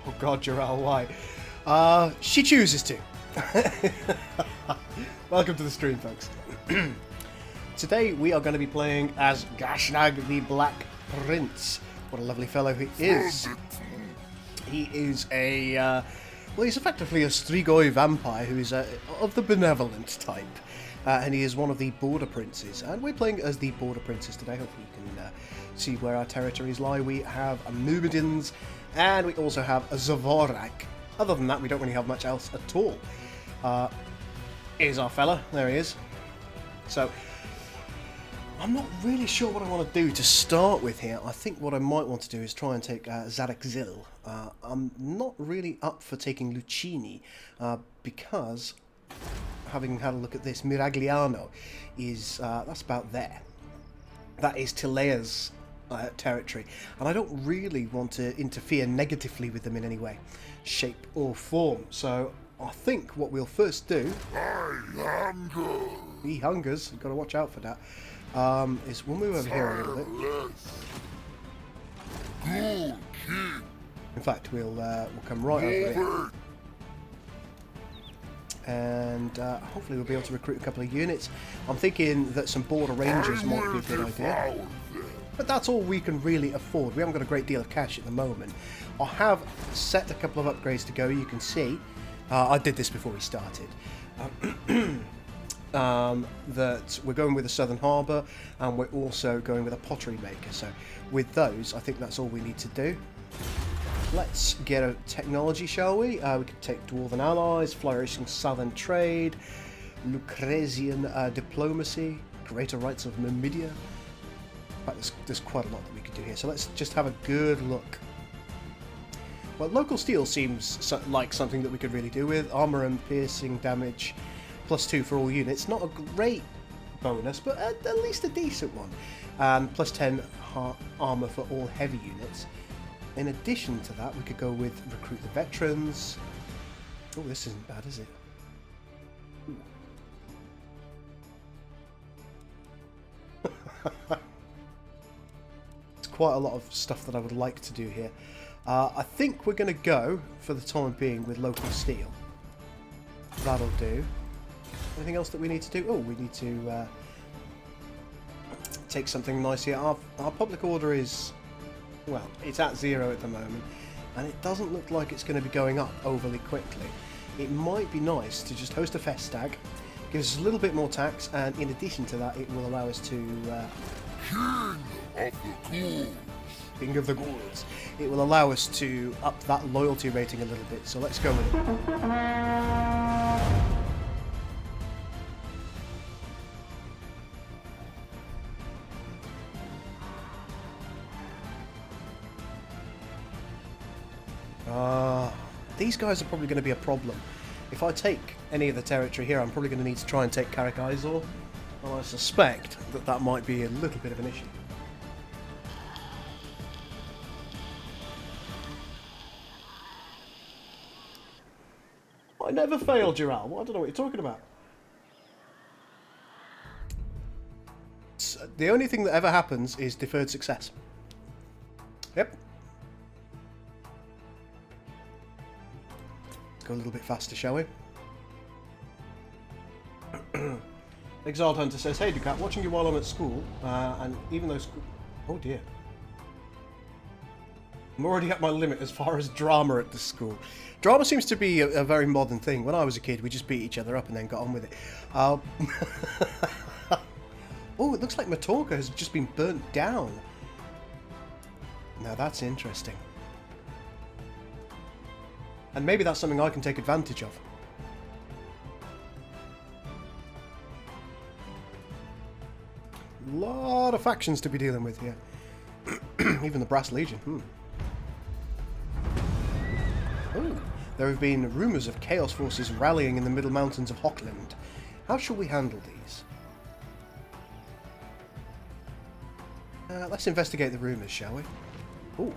Oh God, Jarrell, why? She chooses to. Welcome to the stream, folks. Today we are going to be playing as Gashnag the Black Prince. What a lovely fellow he is. He is a, well, he's effectively a Strigoi vampire who is of the benevolent type. And he is one of the border princes. And we're playing as the border princes today. Hopefully you can see where our territories lie. We have Numidans, and we also have a Zavorak. Other than that, we don't really have much else at all. Here's our fella. There he is. So, I'm not really sure what I want to do to start with here. I think what I might want to do is try and take Zadok Zil. I'm not really up for taking Lucchini, because, having had a look at this, Miragliano is, that's about there. That is Tilea's territory, and I don't really want to interfere negatively with them in any way, shape or form. So I think what we'll first do, he hungers, you've got to watch out for that, is we'll move over here a little bit. In fact, we'll come right over here, and hopefully we'll be able to recruit a couple of units. I'm thinking that some border rangers might be a good idea, but that's all we can really afford. We haven't got a great deal of cash at the moment. I have set a couple of upgrades to go. You can see I did this before we started. That we're going with a Southern Harbour, and we're also going with a pottery maker. So with those, I think that's all we need to do. Let's get a technology, shall we? We could take Dwarven Allies, Flourishing Southern Trade, Lucrezian Diplomacy, Greater Rights of Numidia. In fact, there's quite a lot that we could do here, so let's just have a good look. Well, local steel seems like something that we could really do with. Armour and piercing damage, +2 for all units. Not a great bonus, but at least a decent one. Plus 10 armour for all heavy units. In addition to that, we could go with recruit the veterans. Oh, this isn't bad, is it? It's quite a lot of stuff that I would like to do here. I think we're going to go, for the time being, with local steel. That'll do. Anything else that we need to do? Oh, we need to take something nice here. Our public order is... well, it's at 0 at the moment, and it doesn't look like it's going to be going up overly quickly. It might be nice to just host a Festag, gives us a little bit more tax, and in addition to that, it will allow us to... King of the Ghouls. It will allow us to up that loyalty rating a little bit, so let's go with it. These guys are probably going to be a problem. If I take any of the territory here, I'm probably going to need to try and take Carrick Isor, and I suspect that that might be a little bit of an issue. I never failed, Jarrell. I don't know what you're talking about. The only thing that ever happens is deferred success. Yep. Go a little bit faster, shall we? Exiled Hunter says, "Hey Ducat, watching you while I'm at school, and even though school..." Oh dear. I'm already at my limit as far as drama at the school. Drama seems to be a very modern thing. When I was a kid, we just beat each other up and then got on with it. Oh, it looks like Matorka has just been burnt down. Now that's interesting. And maybe that's something I can take advantage of. A lot of factions to be dealing with here. Even the Brass Legion. Oh, there have been rumours of Chaos forces rallying in the Middle Mountains of Hockland. How shall we handle these? Let's investigate the rumours, shall we? Oh.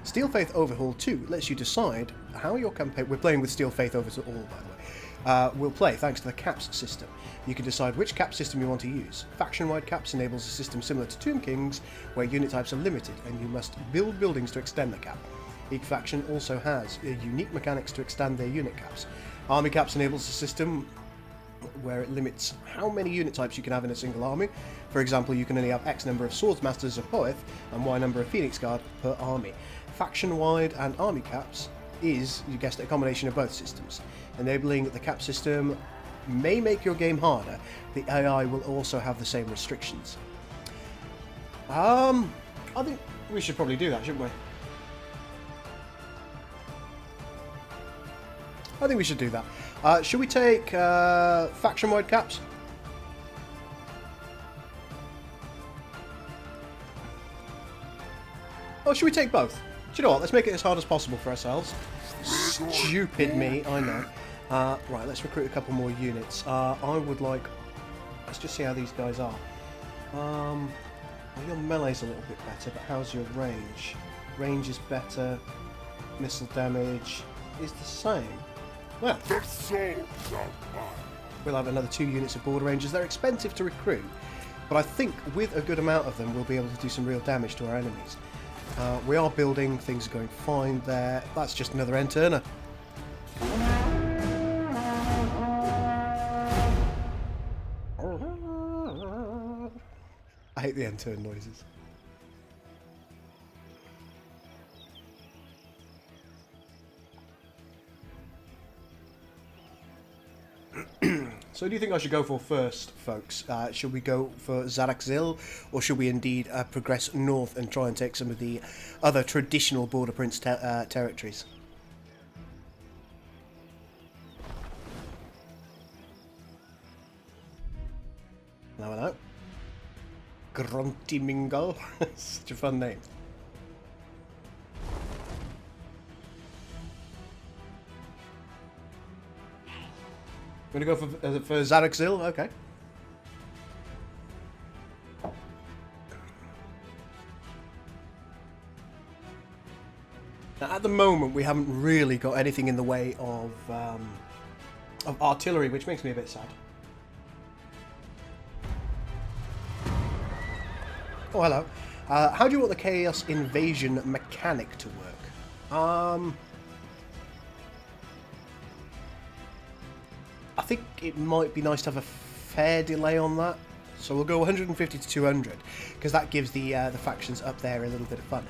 Steel Faith Overhaul 2 lets you decide how your campaign... We're playing with Steel Faith Overhaul, by the way. Will play thanks to the caps system. You can decide which cap system you want to use. Faction-wide caps enables a system similar to Tomb King's, where unit types are limited, and you must build buildings to extend the cap. Each faction also has unique mechanics to extend their unit caps. Army caps enables a system where it limits how many unit types you can have in a single army. For example, you can only have X number of Swordsmasters of Hoeth and Y number of Phoenix Guard per army. Faction-wide and army caps is, you guessed it, a combination of both systems. Enabling the cap system may make your game harder. The AI will also have the same restrictions. I think we should probably do that, shouldn't we? I think we should do that. Should we take faction-wide caps? Or should we take both? Do you know what? Let's make it as hard as possible for ourselves. Stupid me, I know. Right, let's recruit a couple more units. I would like... Let's just see how these guys are. Well, your melee's a little bit better, but how's your range? Range is better. Missile damage is the same. Well, we'll have another 2 units of border rangers. They're expensive to recruit, but I think with a good amount of them we'll be able to do some real damage to our enemies. We are building, things are going fine there. That's just another end turner. I hate the end turn noises. So, do you think I should go for first, folks? Should we go for Zaraxil, or should we indeed progress north and try and take some of the other traditional Border Prince territories? Hello. Grunty-Mingo. Such a fun name. I'm going to go for Zaraxil? Okay. Now, at the moment, we haven't really got anything in the way of artillery, which makes me a bit sad. Oh, hello. How do you want the Chaos Invasion mechanic to work? I think it might be nice to have a fair delay on that. So we'll go 150 to 200, because that gives the factions up there a little bit of fun.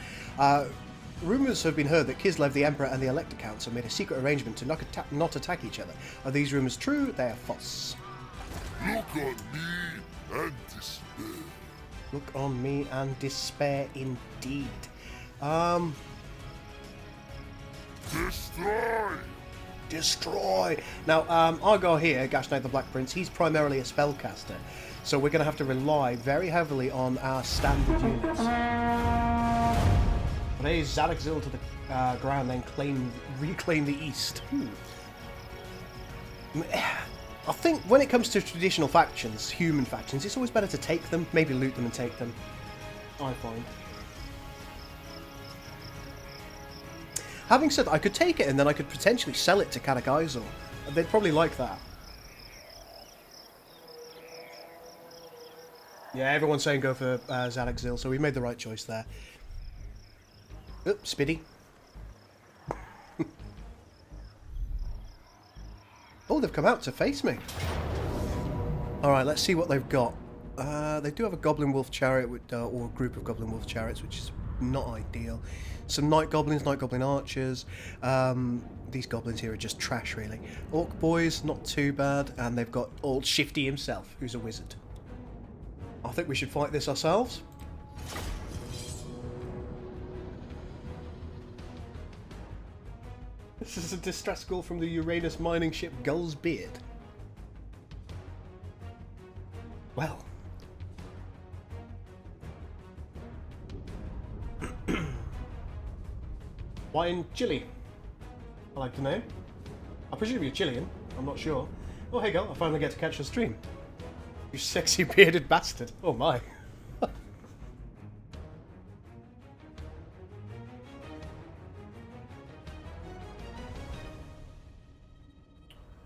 Rumours have been heard that Kislev, the Emperor, and the Elector Council made a secret arrangement to not attack each other. Are these rumours true? They are false. Look on me and despair. Look on me and despair indeed. Destroy! Destroy! Now, our guy here, Gashnag the Black Prince, he's primarily a spellcaster, so we're going to have to rely very heavily on our standard units. Raise Zaraxil to the ground, then reclaim the east. I think when it comes to traditional factions, human factions, it's always better to take them, maybe loot them and take them, I find. Having said that, I could take it and then I could potentially sell it to Karakaizo. They'd probably like that. Yeah, everyone's saying go for Zaraxil, so we made the right choice there. Oops, Spiddy. Oh, they've come out to face me. Alright, let's see what they've got. They do have a Goblin Wolf Chariot, or a group of Goblin Wolf Chariots, which is not ideal. Some Night Goblins, Night Goblin Archers. These goblins here are just trash, really. Orc Boys, not too bad. And they've got old Shifty himself, who's a wizard. I think we should fight this ourselves. This is a distress call from the Uranus mining ship Gull's Beard. Well. Why in Chile? I like the name. I presume you're Chilean. I'm not sure. Oh, hey girl, I finally get to catch your stream. You sexy bearded bastard. Oh my.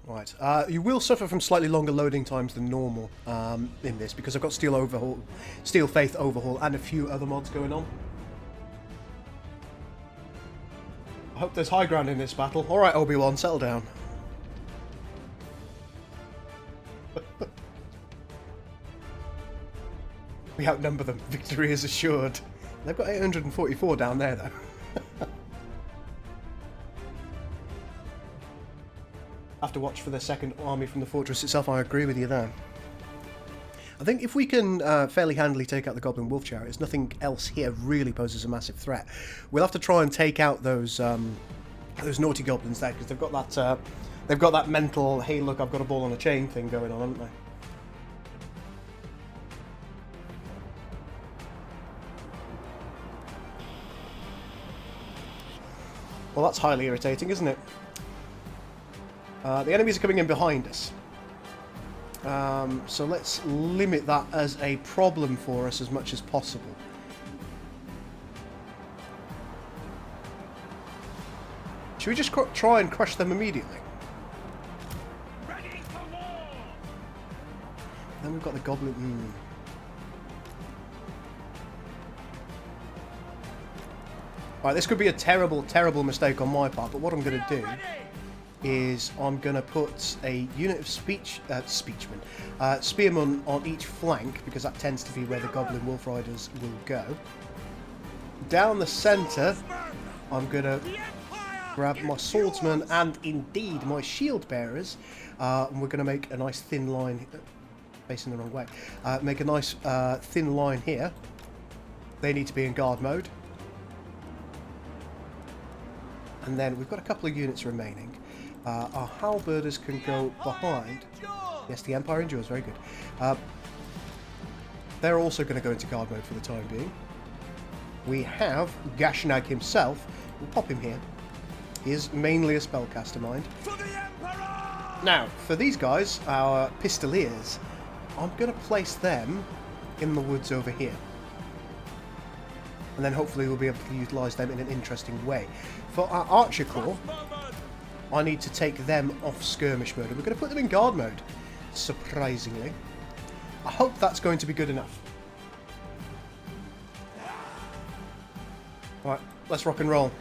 Right, you will suffer from slightly longer loading times than normal in this, because I've got Steel Faith Overhaul, and a few other mods going on. I hope there's high ground in this battle. Alright, Obi-Wan, settle down. We outnumber them. Victory is assured. They've got 844 down there, though. Have to watch for the second army from the fortress itself. I agree with you there. I think if we can fairly handily take out the Goblin Wolf Chariots, nothing else here really poses a massive threat. We'll have to try and take out those naughty goblins there, because they've got that mental, hey look, I've got a ball on a chain thing going on, haven't they? Well, that's highly irritating, isn't it? The enemies are coming in behind us. So let's limit that as a problem for us as much as possible. Should we just try and crush them immediately? Ready for war! Then we've got the goblin. Right, this could be a terrible, terrible mistake on my part, but what I'm going to do is I'm going to put a unit of spearmen on each flank, because that tends to be where the Goblin Wolf Riders will go. Down the centre, I'm going to grab my swordsmen and indeed my shield bearers, and we're going to make a nice thin line, facing the wrong way, make a nice thin line here. They need to be in guard mode. And then we've got a couple of units remaining. Our halberders can go behind. Yes, the Empire endures. Very good. They're also going to go into guard mode for the time being. We have Gashnag himself. We'll pop him here. He is mainly a spellcaster, mind. Now, for these guys, our pistoliers, I'm going to place them in the woods over here. And then hopefully we'll be able to utilise them in an interesting way. For our Archer Corps, I need to take them off skirmish mode. And we're going to put them in guard mode, surprisingly. I hope that's going to be good enough. Alright, let's rock and roll.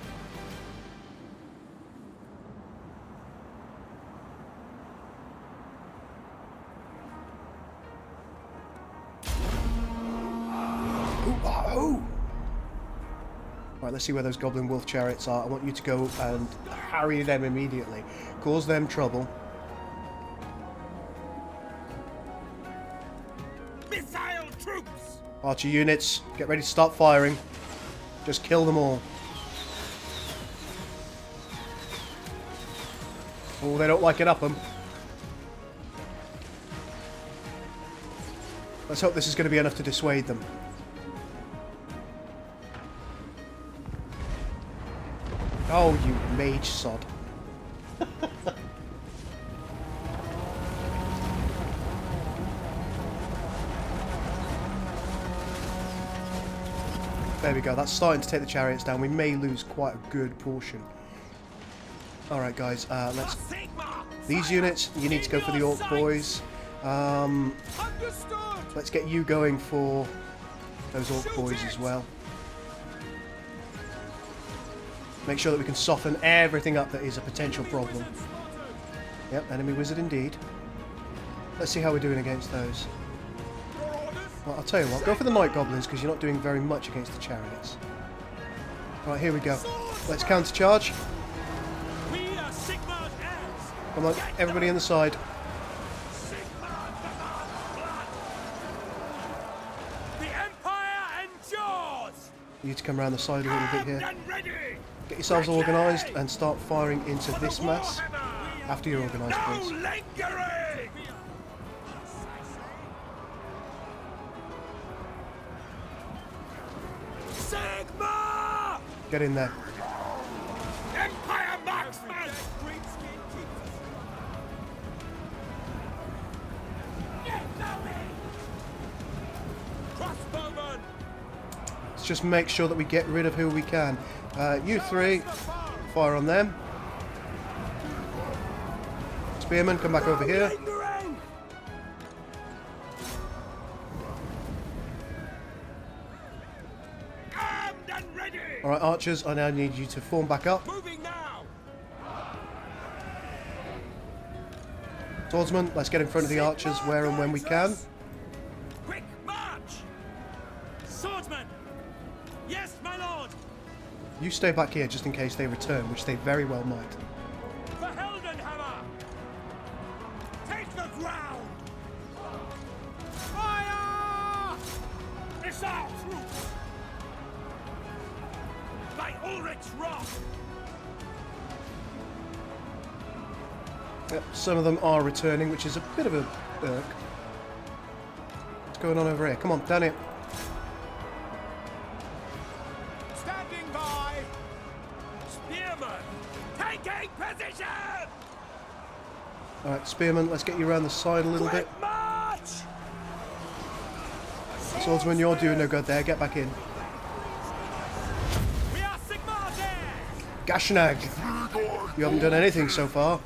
Right, let's see where those Goblin Wolf Chariots are. I want you to go and harry them immediately. Cause them trouble. Missile troops! Archer units, get ready to start firing. Just kill them all. Oh, they don't like it up them. Let's hope this is going to be enough to dissuade them. Oh, you mage sod. There we go, that's starting to take the chariots down. We may lose quite a good portion. Alright guys, let's... These units, you need to go for the Orc boys. Let's get you going for those Orc boys as well. Make sure that we can soften everything up that is a potential problem. Yep, enemy wizard indeed. Let's see how we're doing against those. Well, I'll tell you what, go for the Night Goblins, because you're not doing very much against the chariots. Right, here we go. Let's counter-charge. Come on, everybody in the side. The Empire endures! You need to come around the side a little bit here. Get yourselves organised and start firing into this mess after you're organised, please. Sigma! Get in there. Empire marksman! Crossbowman! Let's just make sure that we get rid of who we can. You three, fire on them. Spearmen, come back over here. Alright, archers, I now need you to form back up. Moving now! Swordsman, let's get in front of the archers where and when we can. Quick march! Swordsman! Yes, my lord! You stay back here just in case they return, which they very well might. For Heldenhammer! Take the ground! Fire! Missile troops! By Ulrich's wrath! Yep, some of them are returning, which is a bit of a irk. What's going on over here? Come on, down here. Standing by! Spearman! Taking position! Alright, Spearman, let's get you around the side a little bit. Quick march! Swordsman, you're doing no good there. Get back in. We are Sigmar there! Gashnag! You haven't done anything so far.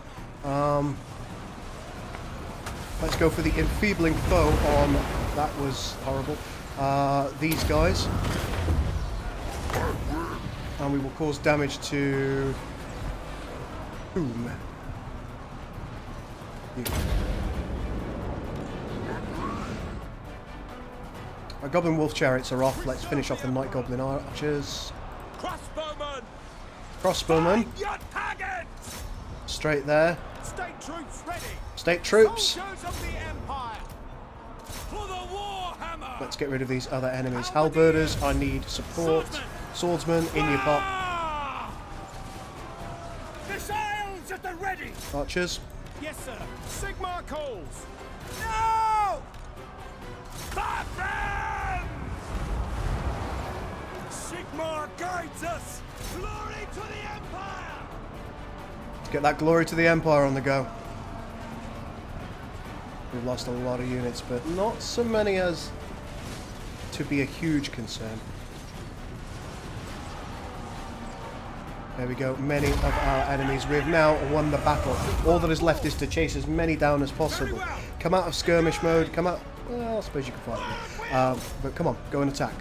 Let's go for the enfeebling foe on... That was horrible. These guys. And we will cause damage to... Whom? You. Our Goblin Wolf Chariots are off. Let's finish off the Night Goblin Archers. Crossbowmen! Crossbowmen. Find your targets! Straight there. State troops ready! State troops. Soldiers of the Empire! For the Warhammer! Let's get rid of these other enemies. Halberders, I need support. Swordsman, in your pot. Ah! Missiles at the ready! Archers. Yes, sir. Sigmar calls. No! Baffin! Sigmar guides us! Glory to the Empire! Let's get that glory to the Empire on the go. We've lost a lot of units, but not so many as to be a huge concern. There we go, many of our enemies. We've now won the battle. All that is left is to chase as many down as possible. Come out of skirmish mode, come out... Well, I suppose you can fight me. But come on, go and attack.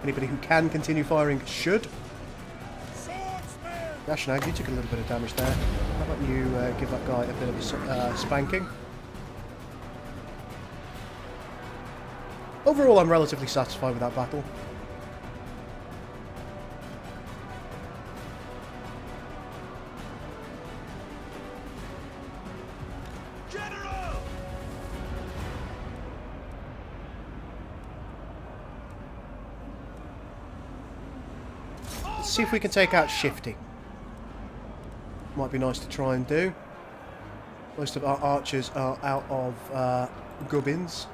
Anybody who can continue firing should. Gashnag, you took a little bit of damage there. How about you give that guy a bit of a spanking? Overall, I'm relatively satisfied with that battle. General! Let's see if we can take out Shifty. Might be nice to try and do. Most of our archers are out of gubbins.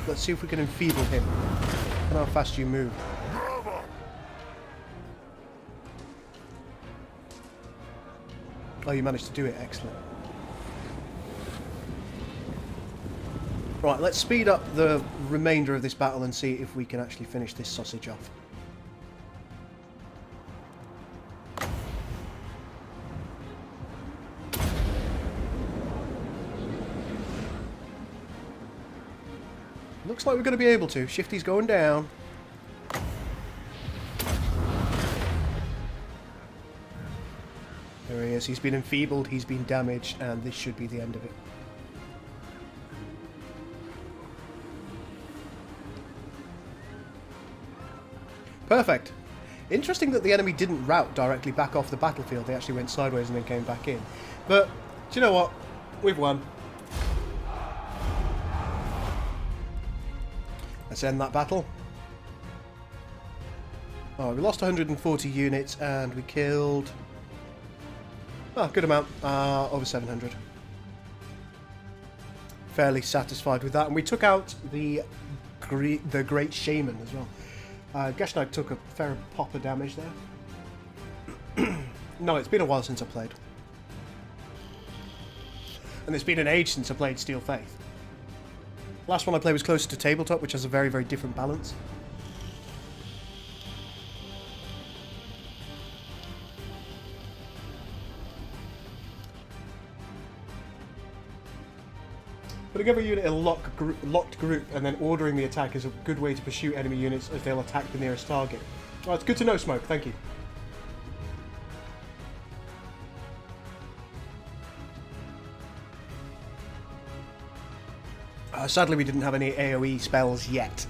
Let's see if we can enfeeble him. And how fast you move. Oh, you managed to do it. Excellent. Right, let's speed up the remainder of this battle and see if we can actually finish this sausage off. Looks like we're going to be able to. Shifty's going down. There he is. He's been enfeebled, he's been damaged, and this should be the end of it. Perfect. Interesting that the enemy didn't rout directly back off the battlefield. They actually went sideways and then came back in. But, do you know what? We've won. Let's end that battle. Oh, we lost 140 units and we killed... Oh, good amount. Over 700. Fairly satisfied with that. And we took out the Great Shaman as well. Gashnag took a fair pop of damage there. No, it's been a while since I played. And it's been an age since I played Steel Faith. Last one I played was closer to tabletop, which has a very, very different balance. Putting every unit in a locked group and then ordering the attack is a good way to pursue enemy units as they'll attack the nearest target. Oh, it's good to know, Smoke. Thank you. Sadly, we didn't have any AoE spells yet.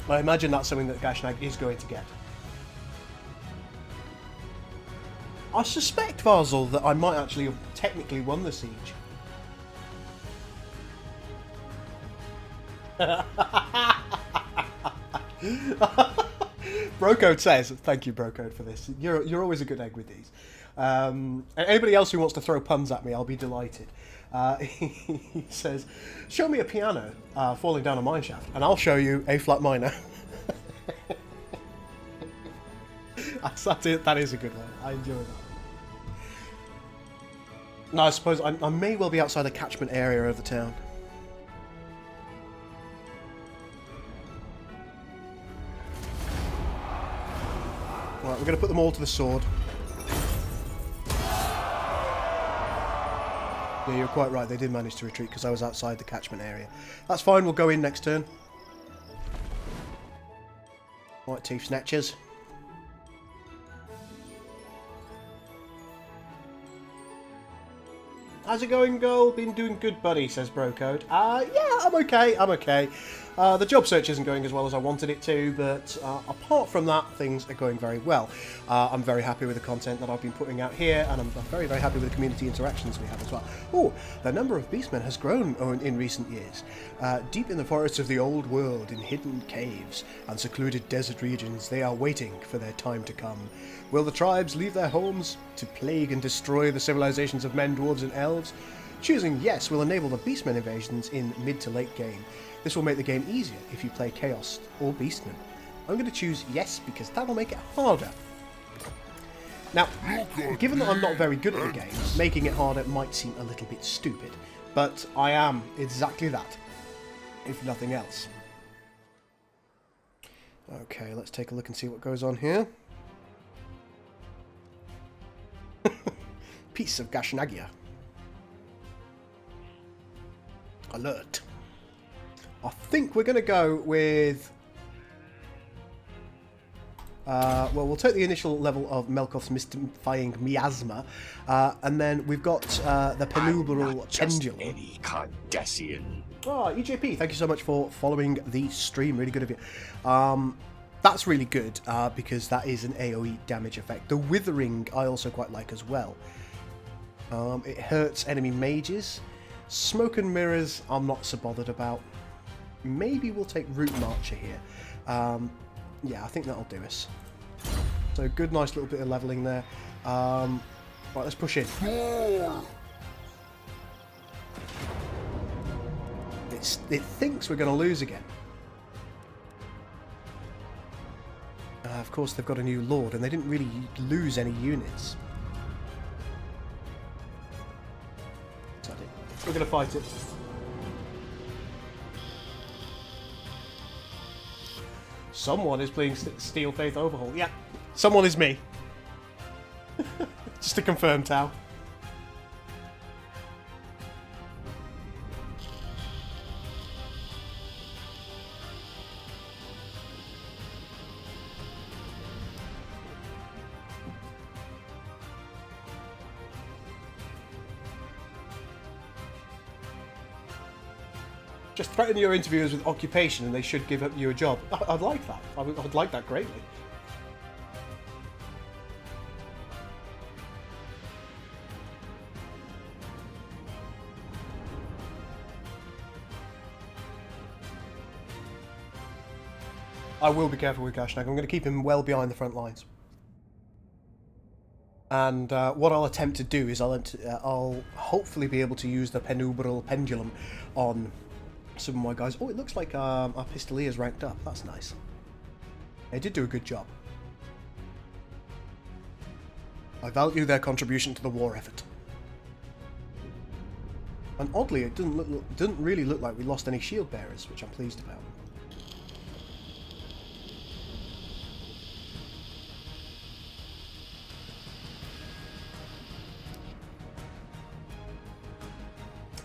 I imagine that's something that Gashnag is going to get. I suspect, Varzal, that I might actually have technically won the siege. Brocode says, thank you, Brocode, for this. You're always a good egg with these. And anybody else who wants to throw puns at me, I'll be delighted. He says, show me a piano falling down a mineshaft, and I'll show you a flat minor. That is a good one. I enjoy that. No, I suppose I may well be outside the catchment area of the town. Right, we're going to put them all to the sword. Yeah, you're quite right. They did manage to retreat because I was outside the catchment area. That's fine. We'll go in next turn. White teeth snatchers. How's it going, Goal? Been doing good, buddy, says Brocode. Yeah, I'm okay, I'm okay. The job search isn't going as well as I wanted it to, but apart from that, things are going very well. I'm very happy with the content that I've been putting out here, and I'm very, very happy with the community interactions we have as well. Oh, the number of beastmen has grown in recent years. Deep in the forests of the old world, in hidden caves and secluded desert regions, they are waiting for their time to come. Will the tribes leave their homes to plague and destroy the civilizations of men, dwarves and elves? Choosing yes will enable the beastmen invasions in mid to late game. This will make the game easier if you play Chaos or Beastmen. I'm going to choose yes because that'll make it harder. Now, given that I'm not very good at the game, making it harder might seem a little bit stupid, but I am exactly that, if nothing else. Okay, let's take a look and see what goes on here. Piece of Gashnagia. Alert. I think we're going to go with... well, we'll take the initial level of Melkoth's Mystifying Miasma, and then we've got the Penumbral Pendulum. Any Cardassian. Oh, EJP, thank you so much for following the stream. Really good of you. That's really good, because that is an AoE damage effect. The Withering I also quite like as well. It hurts enemy mages. Smoke and Mirrors I'm not so bothered about. Maybe we'll take Root Marcher here. Yeah, I think that'll do us. So good, nice little bit of levelling there. Right, let's push in. It thinks we're going to lose again. Of course, they've got a new Lord, and they didn't really lose any units. We're going to fight it. Someone is playing Steel Faith Overhaul. Yeah, someone is me. Just to confirm, Tau. Just threaten your interviewers with occupation and they should give up you a job. I'd like that. I'd like that greatly. I will be careful with Gashnag. I'm going to keep him well behind the front lines. And what I'll attempt to do is I'll hopefully be able to use the Penumbral Pendulum on some of my guys. Oh, it looks like our Pistolier's ranked up. That's nice. They did do a good job. I value their contribution to the war effort. And oddly, it didn't really look like we lost any shield bearers, which I'm pleased about.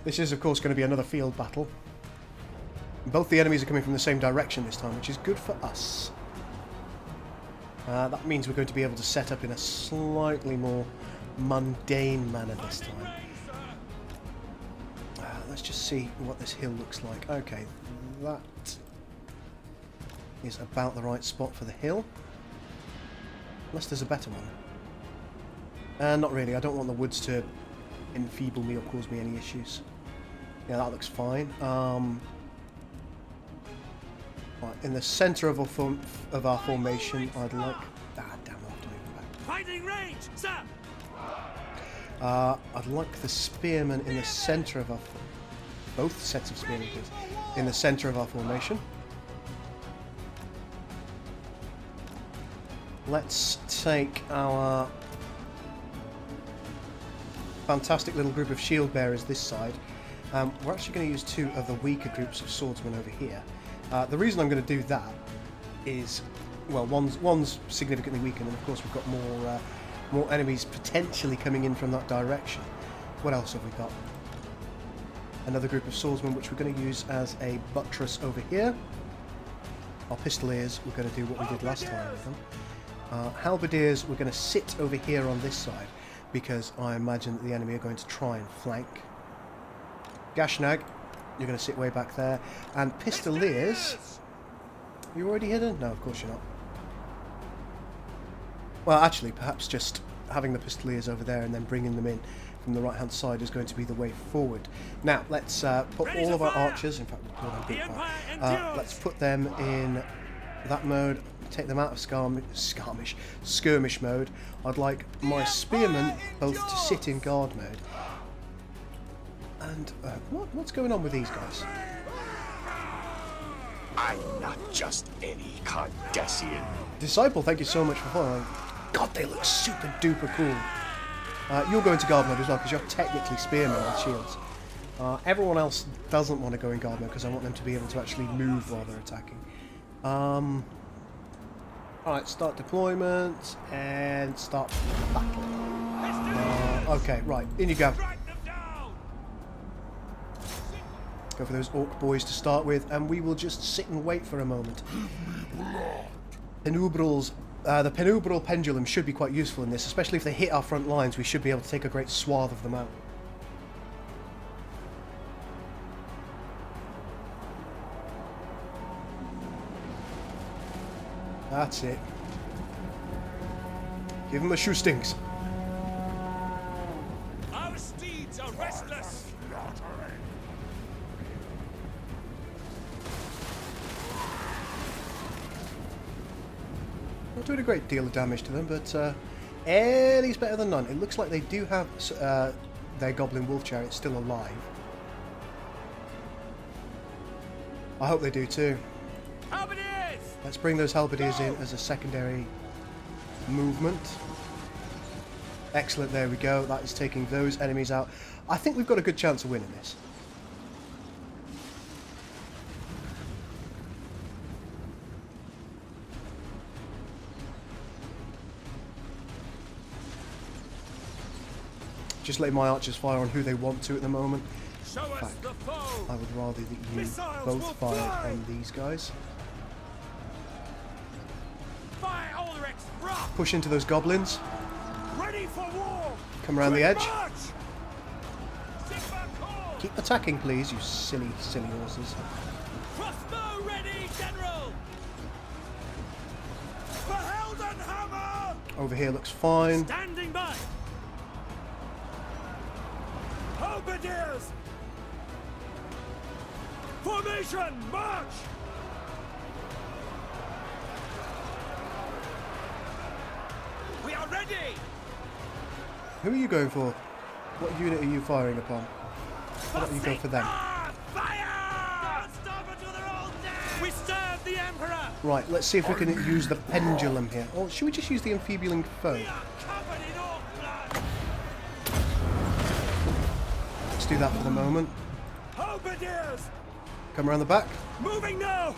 This is, of course, going to be another field battle. Both the enemies are coming from the same direction this time, which is good for us. That means we're going to be able to set up in a slightly more mundane manner this time. Let's just see what this hill looks like. Okay, that is about the right spot for the hill. Unless there's a better one. Not really. I don't want the woods to enfeeble me or cause me any issues. Yeah, that looks fine. Right, in the centre of our formation, I'd like... damn, I'll have to move back. Finding range, sir. I'd like the spearmen in the centre of our... both sets of spearmen, please. In the centre of our formation. Let's take our fantastic little group of shield bearers this side. We're actually going to use two of the weaker groups of swordsmen over here. The reason I'm going to do that is, well, one's significantly weaker, and of course we've got more enemies potentially coming in from that direction. What else have we got? Another group of swordsmen which we're going to use as a buttress over here. Our pistoliers, we're going to do what we did last time with them. Halberdiers, we're going to sit over here on this side because I imagine that the enemy are going to try and flank. Gashnag, you're going to sit way back there. And pistoliers, are you already hidden? No, of course you're not. Well, actually, perhaps just having the pistoliers over there and then bringing them in from the right-hand side is going to be the way forward. Now, let's put all of our archers, in fact, we'll call them big fire. Let's put them in that mode, take them out of skirmish mode. I'd like my spearmen both to sit in guard mode. And what's going on with these guys? I'm not just any Cardassian. Disciple, thank you so much for following. God, they look super duper cool. You'll go into guard mode as well because you're technically spearmen with shields. Everyone else doesn't want to go in guard mode because I want them to be able to actually move while they're attacking. Alright, start deployment and start battle. Okay, right, in you go. Go for those orc boys to start with, and we will just sit and wait for a moment. Penubrals. The penubral pendulum should be quite useful in this, especially if they hit our front lines. We should be able to take a great swath of them out. That's it. Give them a shoestings. Our steeds are restless. Not doing a great deal of damage to them, but Any's better than none. It looks like they do have their goblin wolf chariot still alive. I hope they do too. Halberdiers! Let's bring those halberdiers in as a secondary movement. Excellent, there we go. That is taking those enemies out. I think we've got a good chance of winning this. Just letting my archers fire on who they want to at the moment. Show us the foe. I would rather that you Missiles both will fire fly. on these guys. Fire Ulrich's rock. Push into those goblins. Ready for war. Come around the edge. March. Sigma call. Keep attacking, please, you silly, silly horses. Crossbow ready, General. For Heldenhammer. Over here looks fine. Standing by. Halberdiers. Formation, march. We are ready. Who are you going for? What unit are you firing upon? Why don't you go for them? Fire! Don't stop until they're all dead. We serve the Emperor. Right, let's see if we can use the pendulum here. Or should we just use the enfeebling foe? We are covered in orc blood. Let's do that for the moment. Halberdiers. Come around the back. Moving now.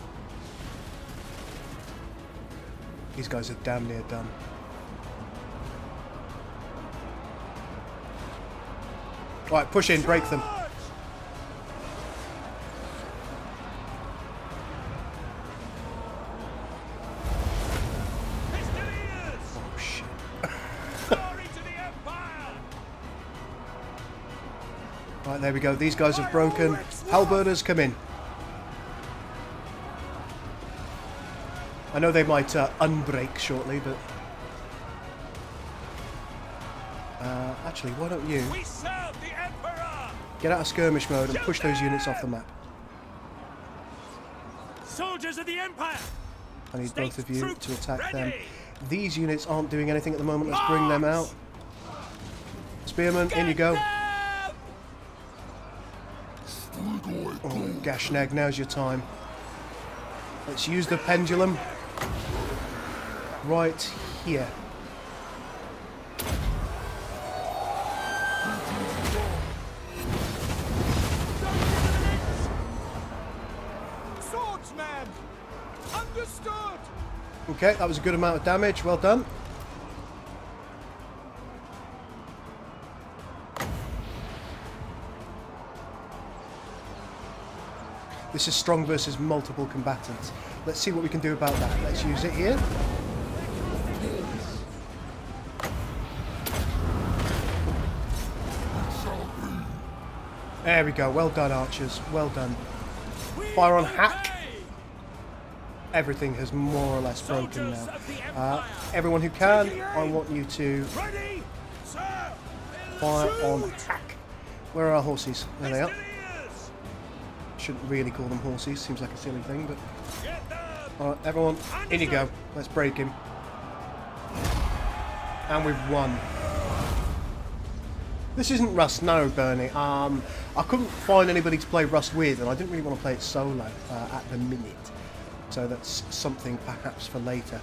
These guys are damn near done. Right, push in, break them. Right, there we go. These guys have broken. Halberders, come in. I know they might unbreak shortly, but... actually, why don't you We serve the Emperor! get out of skirmish mode and push those units off the map. Soldiers of the Empire! I need State both of you troops to attack them. ready! These units aren't doing anything at the moment. Let's bring them out. Spearman, in you go. Oh, Gashnag, now's your time. Let's use the pendulum right here. Swordsman! Understood! Okay, that was a good amount of damage. Well done. This is strong versus multiple combatants. Let's see what we can do about that. Let's use it here. There we go. Well done, archers. Well done. Fire on hack. Everything has more or less broken now. Everyone who can, I want you to Ready! Sir! fire on hack. Where are our horses? There they are. Shouldn't really call them horses. Seems like a silly thing, but... Alright, everyone, in you go. Let's break him. And we've won. This isn't Rust, no, Bernie. I couldn't find anybody to play Rust with, and I didn't really want to play it solo at the minute. So that's something perhaps for later.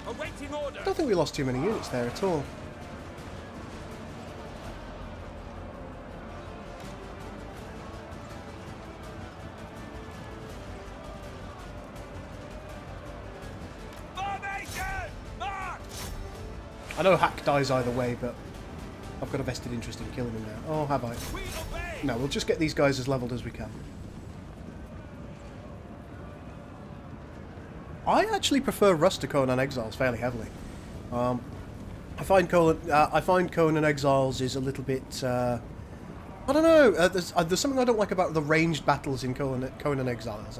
Awaiting order. I don't think we lost too many units there at all. Formation! March! I know Hack dies either way, but I've got a vested interest in killing him now. Oh, have I? We obey! No, we'll just get these guys as leveled as we can. I actually prefer Rust to Conan Exiles fairly heavily. I find Conan Exiles is a little bit. I don't know. There's something I don't like about the ranged battles in Conan Exiles.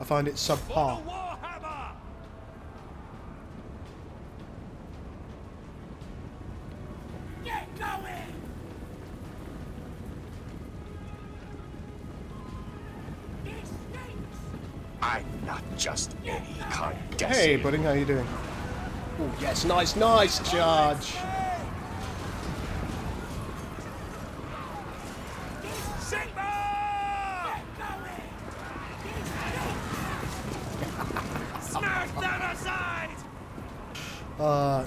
I find it For subpar. the Warhammer! Get going! This stinks! I'm not just any Cardassian. Hey, buddy, how you doing? Oh, yes, nice charge. Sigma! Smash them aside!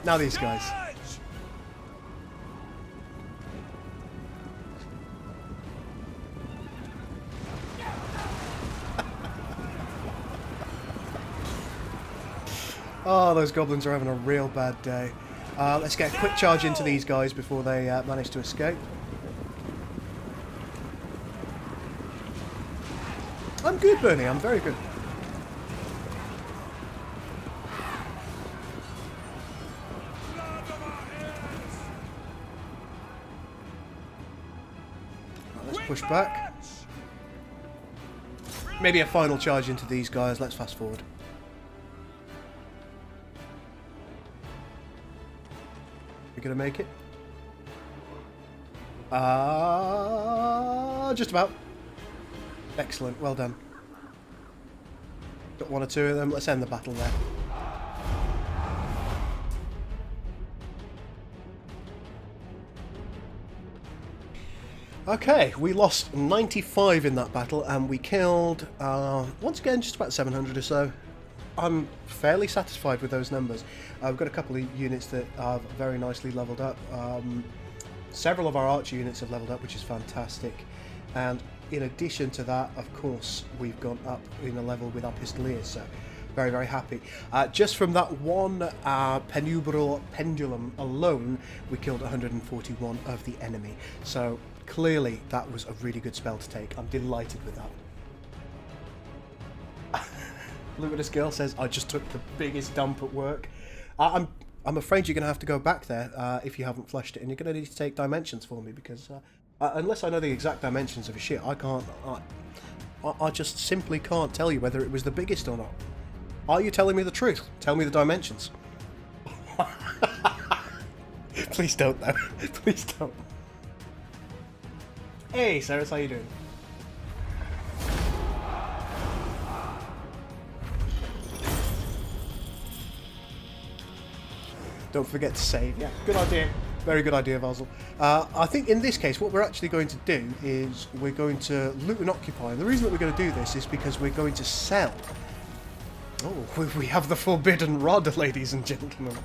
Now these guys. Charge! Oh, those goblins are having a real bad day. Let's get a quick charge into these guys before they manage to escape. I'm good, Bernie. I'm very good. Right, let's push back. Maybe a final charge into these guys. Let's fast forward. You gonna make it? Just about. Excellent, well done. Got one or two of them. Let's end the battle there. Okay, we lost 95 in that battle, and we killed, once again, just about 700 or so. I'm fairly satisfied with those numbers. We've got a couple of units that are very nicely leveled up. Several of our archer units have leveled up, which is fantastic. And in addition to that, of course, we've gone up in a level with our pistoliers, so very, very happy. Just from that one penubral pendulum alone, we killed 141 of the enemy. So clearly that was a really good spell to take. I'm delighted with that. Look at this girl says, I just took the biggest dump at work. I'm afraid you're going to have to go back there if you haven't flushed it, and you're going to need to take dimensions for me, because Unless I know the exact dimensions of a ship, I can't. I just simply can't tell you whether it was the biggest or not. Are you telling me the truth? Tell me the dimensions. Please don't, though. Please don't. Hey, Sarah, how you doing? Don't forget to save. Yeah, good idea. Very good idea, Basil. I think in this case, what we're actually going to do is we're going to loot and occupy. And the reason that we're going to do this is because we're going to sell. Oh, we have the forbidden rod, ladies and gentlemen.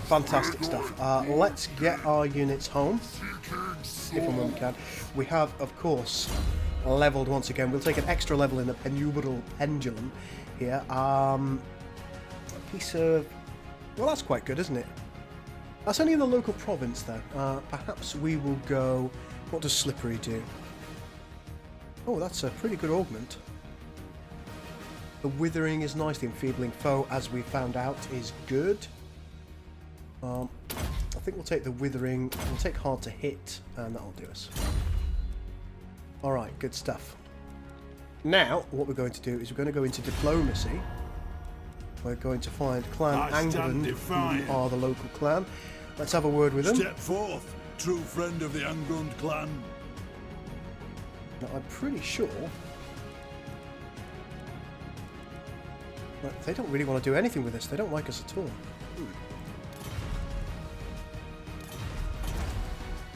Fantastic stuff. Let's get our units home, if and when we can. We have, of course, leveled once again. We'll take an extra level in the penumbral pendulum here. A piece of... Well, that's quite good, isn't it? That's only in the local province, though. Perhaps we will go... What does Slippery do? Oh, that's a pretty good augment. The Withering is nice. The Enfeebling Foe, as we found out, is good. I think we'll take the Withering. We'll take Hard to Hit, and that'll do us. Alright, good stuff. Now, what we're going to do is we're going to go into Diplomacy. We're going to find Clan Anglin, who are the local clan. Let's have a word with them. Step forth, true friend of the Angrund clan. Now, I'm pretty sure... They don't really want to do anything with us. They don't like us at all.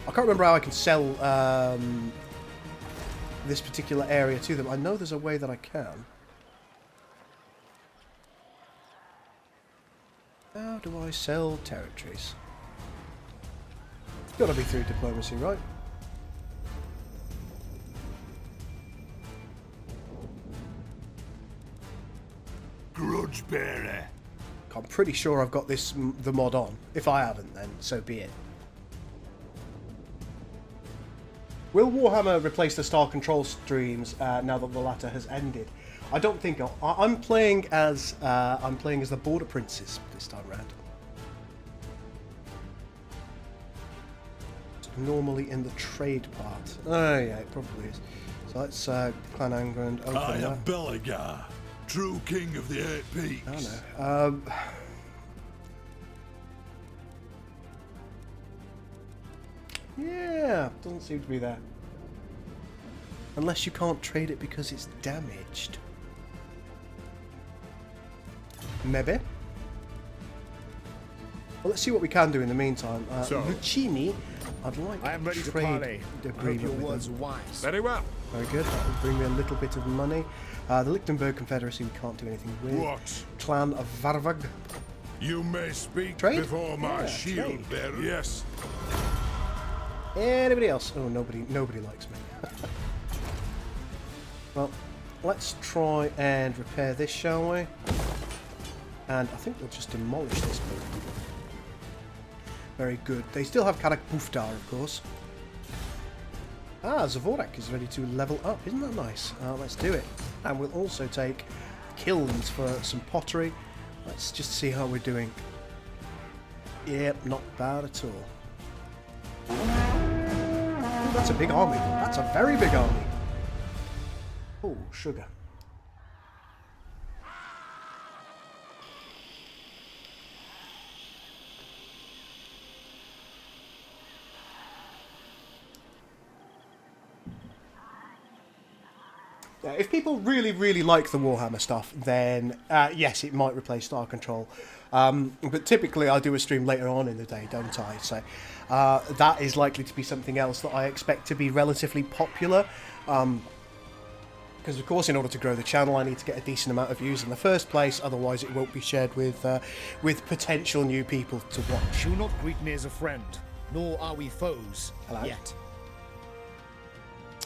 I can't remember how I can sell this particular area to them. I know there's a way that I can. How do I sell territories? It's got to be through diplomacy, right? Grudge bearer. I'm pretty sure I've got the mod on. If I haven't, then so be it. Will Warhammer replace the Star Control streams now that the latter has ended? I don't think I'm playing as the Border Princes this time round. It's normally in the trade part. Oh yeah, it probably is. So let's Clan Angrand open I am that. Belagar, true king of the Eight Peaks. I know. Yeah, doesn't seem to be there. Unless you can't trade it because it's damaged. Maybe. Well, let's see what we can do in the meantime. Lucchini, I'd like I am ready to trade parley. agreement Your with words them. wise. Very well. Very good. That will bring me a little bit of money. The Lichtenberg Confederacy we can't do anything with. What? Clan of Varvag. You may speak Trade? before my Yeah, shield trade. bearer. Yes. Anybody else? Oh, nobody likes me. Well, let's try and repair this, shall we? And I think we'll just demolish this building. Very good. They still have Karak Puftar, of course. Ah, Zavorak is ready to level up. Isn't that nice? Let's do it. And we'll also take kilns for some pottery. Let's just see how we're doing. Yep, not bad at all. Ooh, that's a big army. That's a very big army. Oh, sugar. Yeah, if people really, really like the Warhammer stuff, then yes, it might replace Star Control. But typically I do a stream later on in the day, don't I? So that is likely to be something else that I expect to be relatively popular. Because of course, in order to grow the channel, I need to get a decent amount of views in the first place. Otherwise, it won't be shared with potential new people to watch. Do not greet me as a friend, nor are we foes Hello? yet.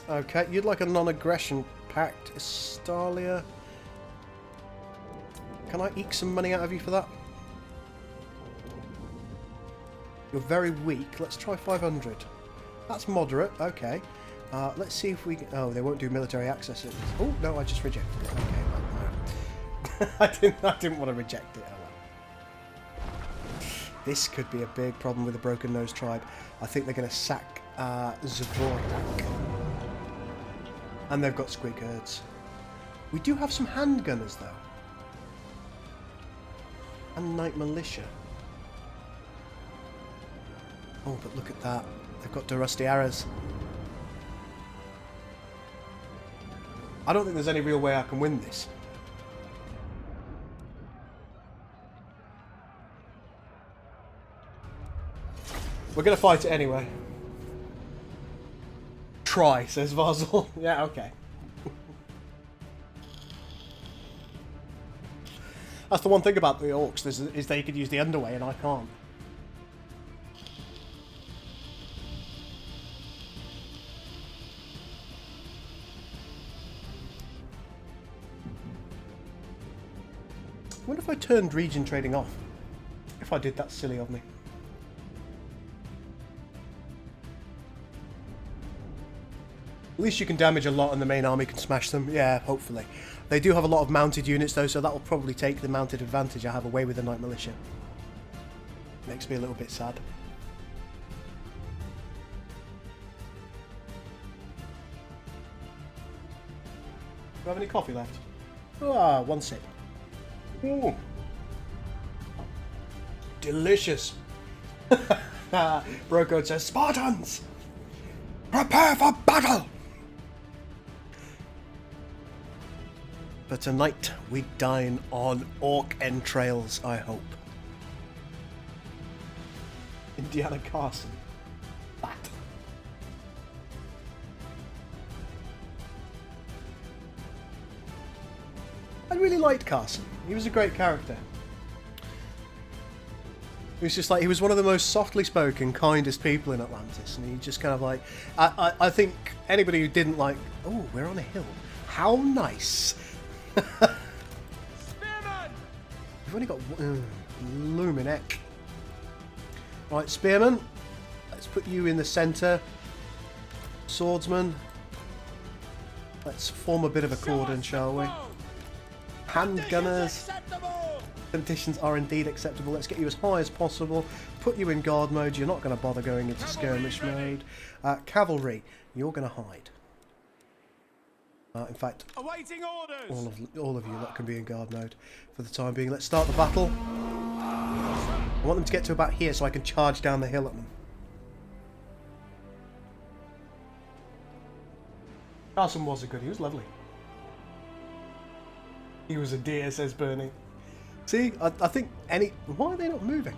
Okay, you'd like a non-aggression pact, Estalia. Can I eke some money out of you for that? You're very weak. Let's try 500. That's moderate. Okay. Let's see if we can... Oh, they won't do military access. Oh, no, I just rejected it. Okay, well, no. I didn't want to reject it. Oh, This could be a big problem with the Broken Nose tribe. I think they're going to sack Zvorak. And they've got squig herds. We do have some handgunners, though. And Night Militia. Oh, but look at that. They've got the rusty arrows. I don't think there's any real way I can win this. We're going to fight it anyway. Try, says Vazel. Yeah, okay. That's the one thing about the orcs, is they could use the underway and I can't. I wonder if I turned region trading off. If I did, that's silly of me. At least you can damage a lot and the main army can smash them. Yeah, hopefully. They do have a lot of mounted units though, so that will probably take the mounted advantage I have away with the Night Militia. Makes me a little bit sad. Do you have any coffee left? Ah, one sip. Ooh. Delicious. Brocode says, Spartans! Prepare for battle! But tonight we dine on orc entrails, I hope. Indiana Carson. That. I really liked Carson. He was a great character. He was just like, he was one of the most softly spoken, kindest people in Atlantis, and he just kind of like, I think anybody who didn't like, oh, we're on a hill. How nice. Spearman! We've only got Luminek. Right, Spearman. Let's put you in the centre. Swordsman. Let's form a bit of a cordon, shall we? Handgunners. Conditions are indeed acceptable. Let's get you as high as possible. Put you in guard mode. You're not going to bother going into skirmish mode. Cavalry, you're going to hide. In fact, Awaiting orders. all of you that can be in guard mode for the time being. Let's start the battle. I want them to get to about here so I can charge down the hill at them. Carson was a good. He was lovely. He was a deer, says Bernie. See, I think any... Why are they not moving?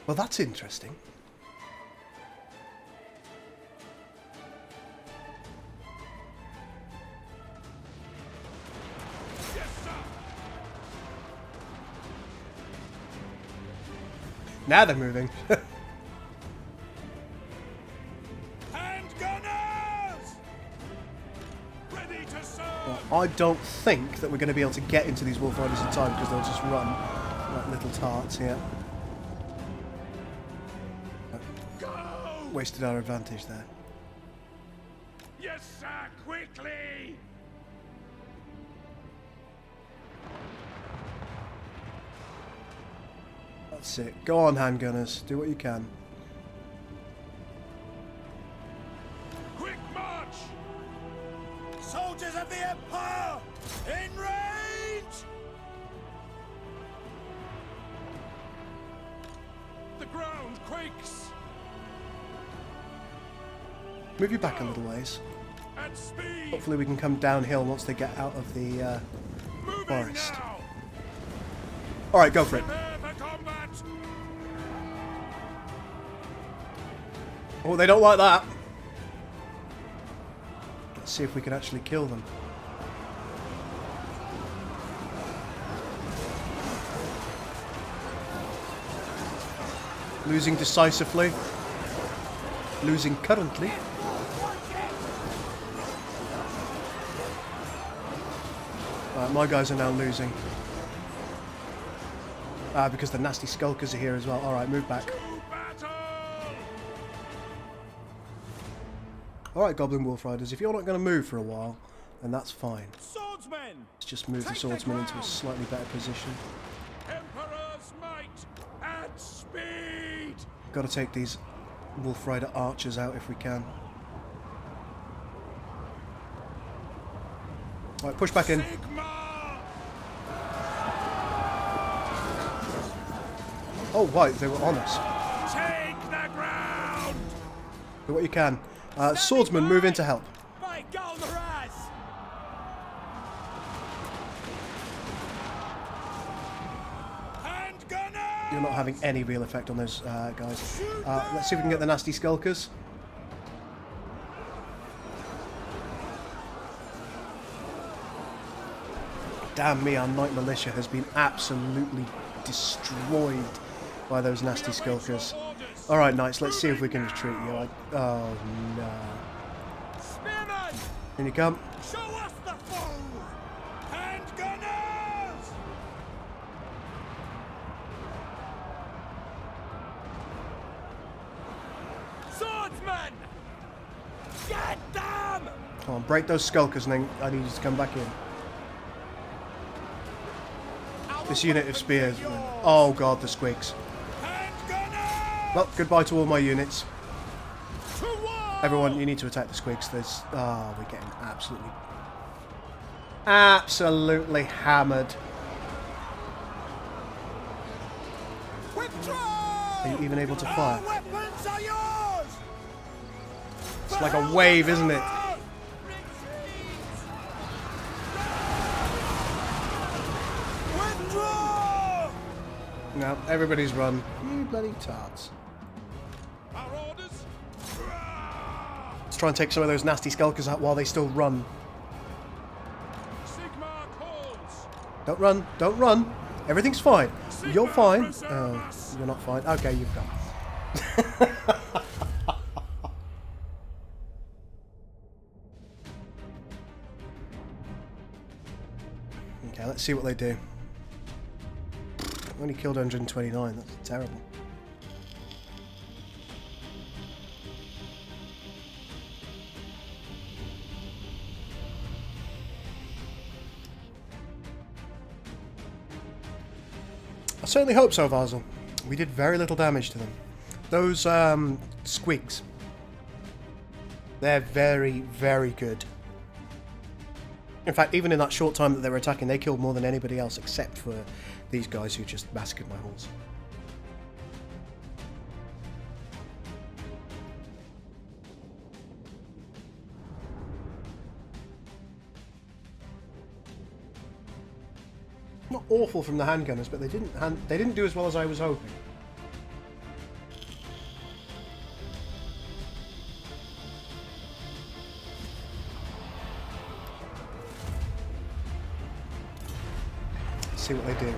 Well, that's interesting. Now they're moving. Handgunners! Ready to serve! I don't think that we're going to be able to get into these Wolf Riders in time because they'll just run like little tarts here. Go! Wasted our advantage there. Yes, sir, quickly! That's it. Go on, handgunners. Do what you can. Quick march! Soldiers of the Empire! In range! The ground quakes! Move you back a little ways. At speed! Hopefully we can come downhill once they get out of the Moving forest. now! Alright, go for it. Prepare for combat! Oh, they don't like that. Let's see if we can actually kill them. Losing decisively. Losing currently. Right, my guys are now losing. Because the nasty skulkers are here as well. Alright, move back. Alright, Goblin Wolf Riders, if you're not going to move for a while, and that's fine. Swordsmen! Let's just move the Take the swordsman into a ground. slightly better position. Emperor's might and speed! Got to take these Wolf Rider archers out if we can. Alright, push back in. Sigma! Oh, right, they were on us. Take the ground! Do what you can. Swordsman, move in to help. By Galderaz! And gunners! You're not having any real effect on those guys. Let's see if we can get the nasty skulkers. Damn me, our Knight Militia has been absolutely destroyed by those nasty skulkers. Alright, Knights, let's see if we can retreat you. Oh, no. Spearmen! In you come. Show us the foe! And gunners! Swordsmen! Get them! Come on, break those skulkers and then I need you to come back in. This unit of spears. Oh god, the squigs. And gunners! Well, goodbye to all my units. To war! Everyone, you need to attack the squigs. There's... Oh, we're getting absolutely hammered. Withdraw! Are you even able to fire? Our weapons are yours! It's like a wave, isn't it? Withdraw! No, everybody's run. You bloody tarts. Our orders? Let's try and take some of those nasty skulkers out while they still run. Sigma calls! Don't run. Don't run. Everything's fine. You're fine. Oh, you're not fine. Okay, you've gone. Okay, let's see what they do. Only killed 129. That's terrible. I certainly hope so, Vazel. We did very little damage to them. Those squigs, they're very, very good. In fact, even in that short time that they were attacking, they killed more than anybody else except for these guys who just massacred my horse. Not awful from the handgunners, but they didn't do as well as I was hoping. Let's see what they do.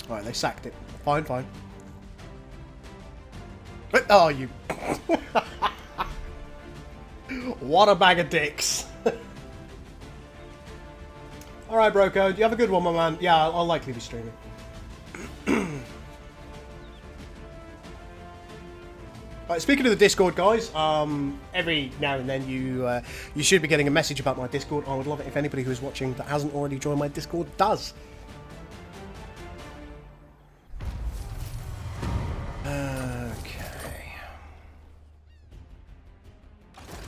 Alright, they sacked it. Fine, fine. Oh, you... What a bag of dicks. Alright, Broco, you have a good one, my man. Yeah, I'll likely be streaming. Right, speaking of the Discord, guys, every now and then you should be getting a message about my Discord. I would love it if anybody who is watching that hasn't already joined my Discord does. Okay.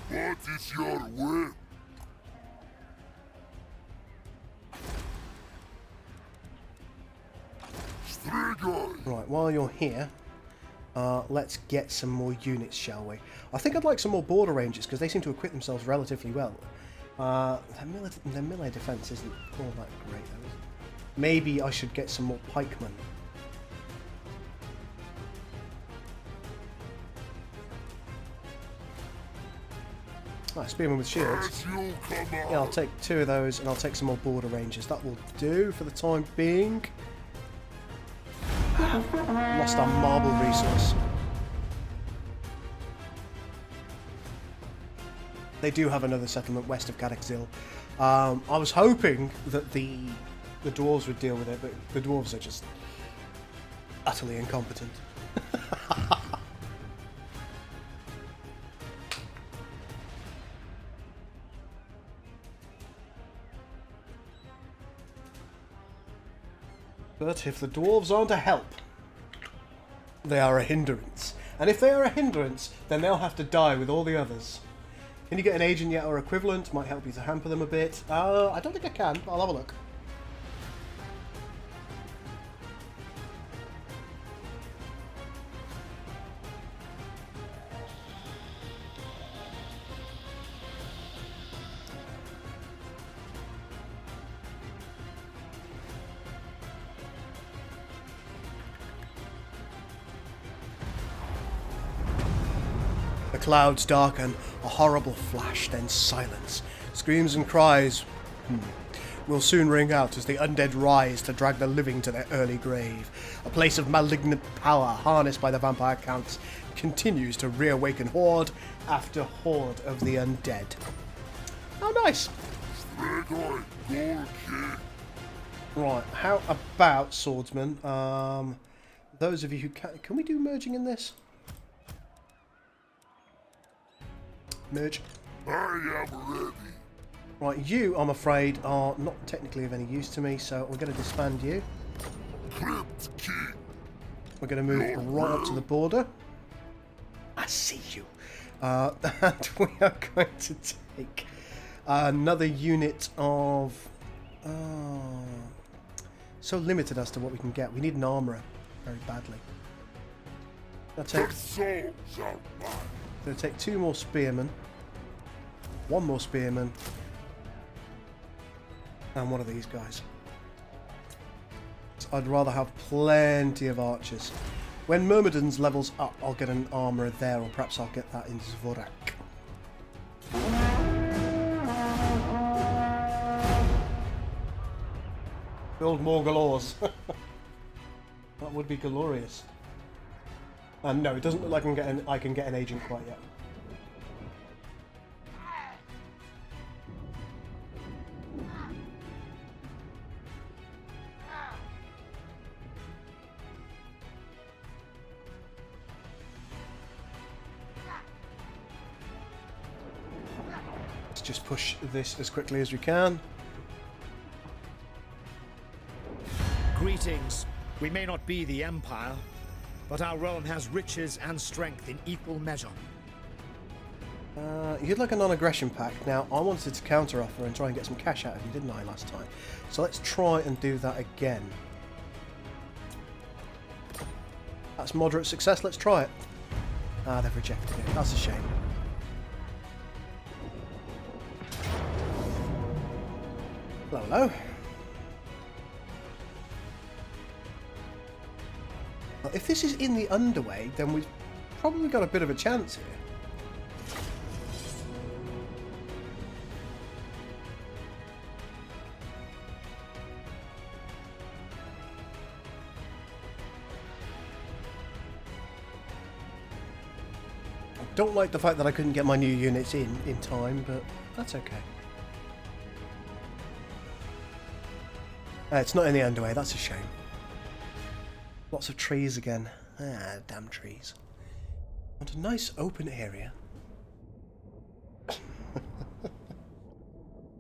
What is your will? Right, while you're here, let's get some more units, shall we? I think I'd like some more border rangers, because they seem to equip themselves relatively well. Their melee defense isn't all that great, though, is it? Maybe I should get some more pikemen. Right, spearmen with shields. Yeah, I'll take 2 of those, and I'll take some more border rangers. That will do for the time being. Lost our marble resource. They do have another settlement west of Cadexil. I was hoping that the dwarves would deal with it, but the dwarves are just utterly incompetent. But if the dwarves aren't a help, they are a hindrance. And if they are a hindrance, then they'll have to die with all the others. Can you get an agent yet or equivalent? Might help you to hamper them a bit. I don't think I can. I'll have a look. The clouds darken, a horrible flash, then silence. Screams and cries will soon ring out as the undead rise to drag the living to their early grave. A place of malignant power harnessed by the vampire counts continues to reawaken horde after horde of the undead. Oh, nice! Right, how about swordsman? Those of you who can we do merging in this? Merge. I am ready. Right, you, I'm afraid, are not technically of any use to me, so we're going to disband you. Crypt King. We're going to move right up to the border. I see you. And we are going to take another unit of... so limited as to what we can get. We need an armourer very badly. I'll take... Going to take 2 more spearmen, 1 more spearman, and one of these guys. So I'd rather have plenty of archers. When Myrmidon's levels up, I'll get an armourer there, or perhaps I'll get that in Zvorak. Build more galores. That would be glorious. And no, it doesn't look like I can get an agent quite yet. Let's just push this as quickly as we can. Greetings. We may not be the Empire, but our realm has riches and strength in equal measure. You'd like a non-aggression pact. Now, I wanted to counter-offer and try and get some cash out of you, didn't I, last time? So let's try and do that again. That's moderate success. Let's try it. Ah, they've rejected it. That's a shame. Hello, hello. Well, if this is in the underway, then we've probably got a bit of a chance here. I don't like the fact that I couldn't get my new units in time, but that's okay. It's not in the underway, that's a shame. Lots of trees again. Ah, damn trees. Want a nice open area.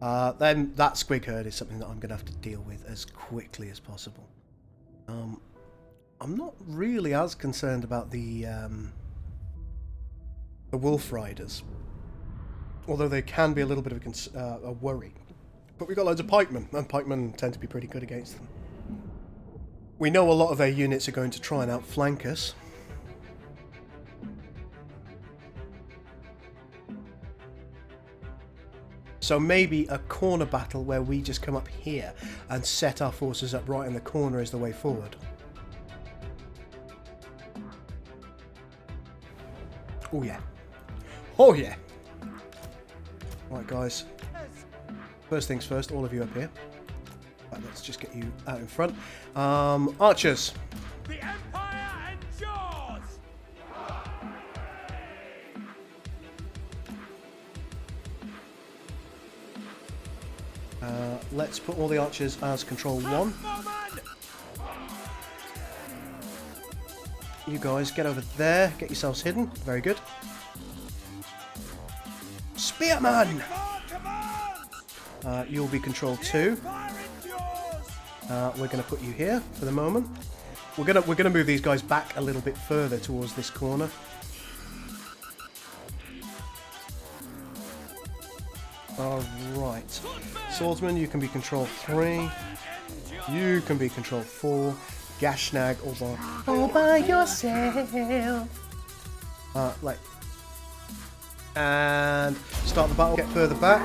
Then that squig herd is something that I'm going to have to deal with as quickly as possible. I'm not really as concerned about the wolf riders, although they can be a little bit of a worry. But we've got loads of pikemen, and pikemen tend to be pretty good against them. We know a lot of their units are going to try and outflank us. So maybe a corner battle where we just come up here and set our forces up right in the corner is the way forward. Oh yeah. Oh yeah. Right guys. First things first, all of you up here. Right, let's just get you out in front. Archers. The Empire endures! Let's put all the archers as control 1. You guys get over there, get yourselves hidden. Very good. Spearman! You'll be control 2. We're going to put you here for the moment. We're gonna move these guys back a little bit further towards this corner. Alright. Swordsman, you can be control 3. You can be control 4. Gashnag all by yourself. And start the battle, get further back.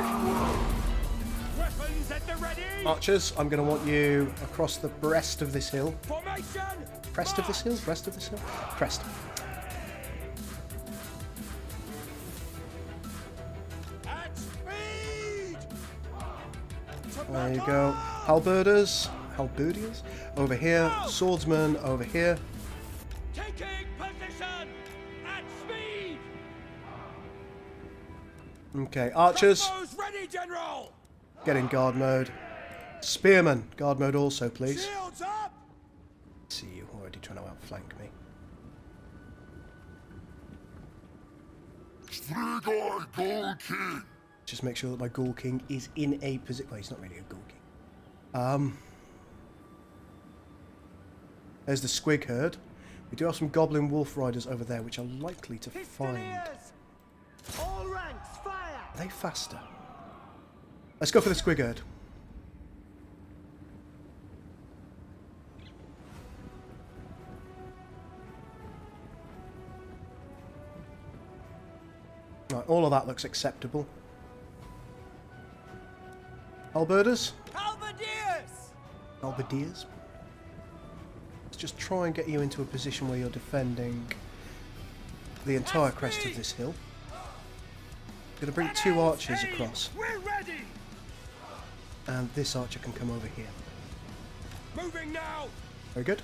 Weapons at the ready. Archers, I'm going to want you across the breast of this hill. Formation. Crest of this hill? Breast of this hill? Crest. At speed. There you go. Halberdiers over here. Swordsman over here. Taking position. At speed. Okay, archers, Crossbows ready, General. get in guard mode. Spearmen, guard mode also, please. Shields up. See you already trying to outflank me. Strigoi Gold King. Just make sure that my Ghoul King is in a position. Well, he's not really a Ghoul King. There's the Squig Herd. We do have some Goblin Wolf Riders over there, which are likely to find. All ranks fire. Are they faster? Let's go for the Squig Herd. Right, all of that looks acceptable. Halberdiers? Halberdiers? Let's just try and get you into a position where you're defending the entire crest of this hill. I'm going to bring 2 archers across. We're ready. And this archer can come over here. Moving now. Very good.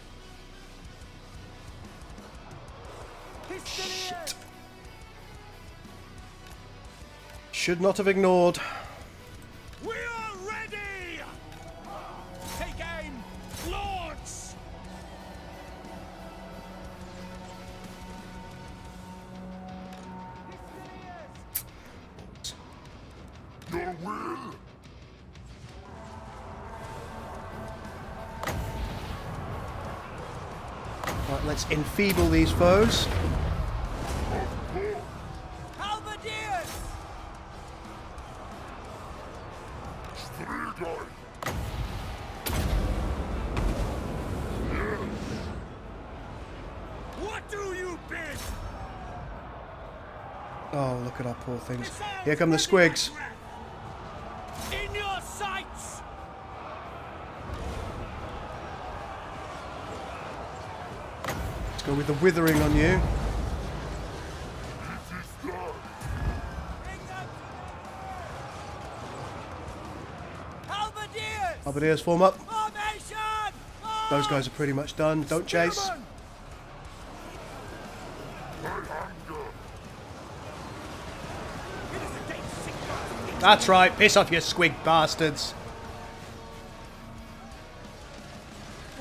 Shit. Should not have ignored. We are ready. Take aim, lords. Your will. Right, let's enfeeble these foes. Halberdiers. Strigoi. What do you bid? Oh, look at our poor things. Here come the Squigs. In your sights. Let's go with the Withering on you. Halberdiers. Halberdiers, form up. Formation. Those guys are pretty much done. Don't chase. Spearmen. It is against sick. That's right. Piss off, you Squig bastards.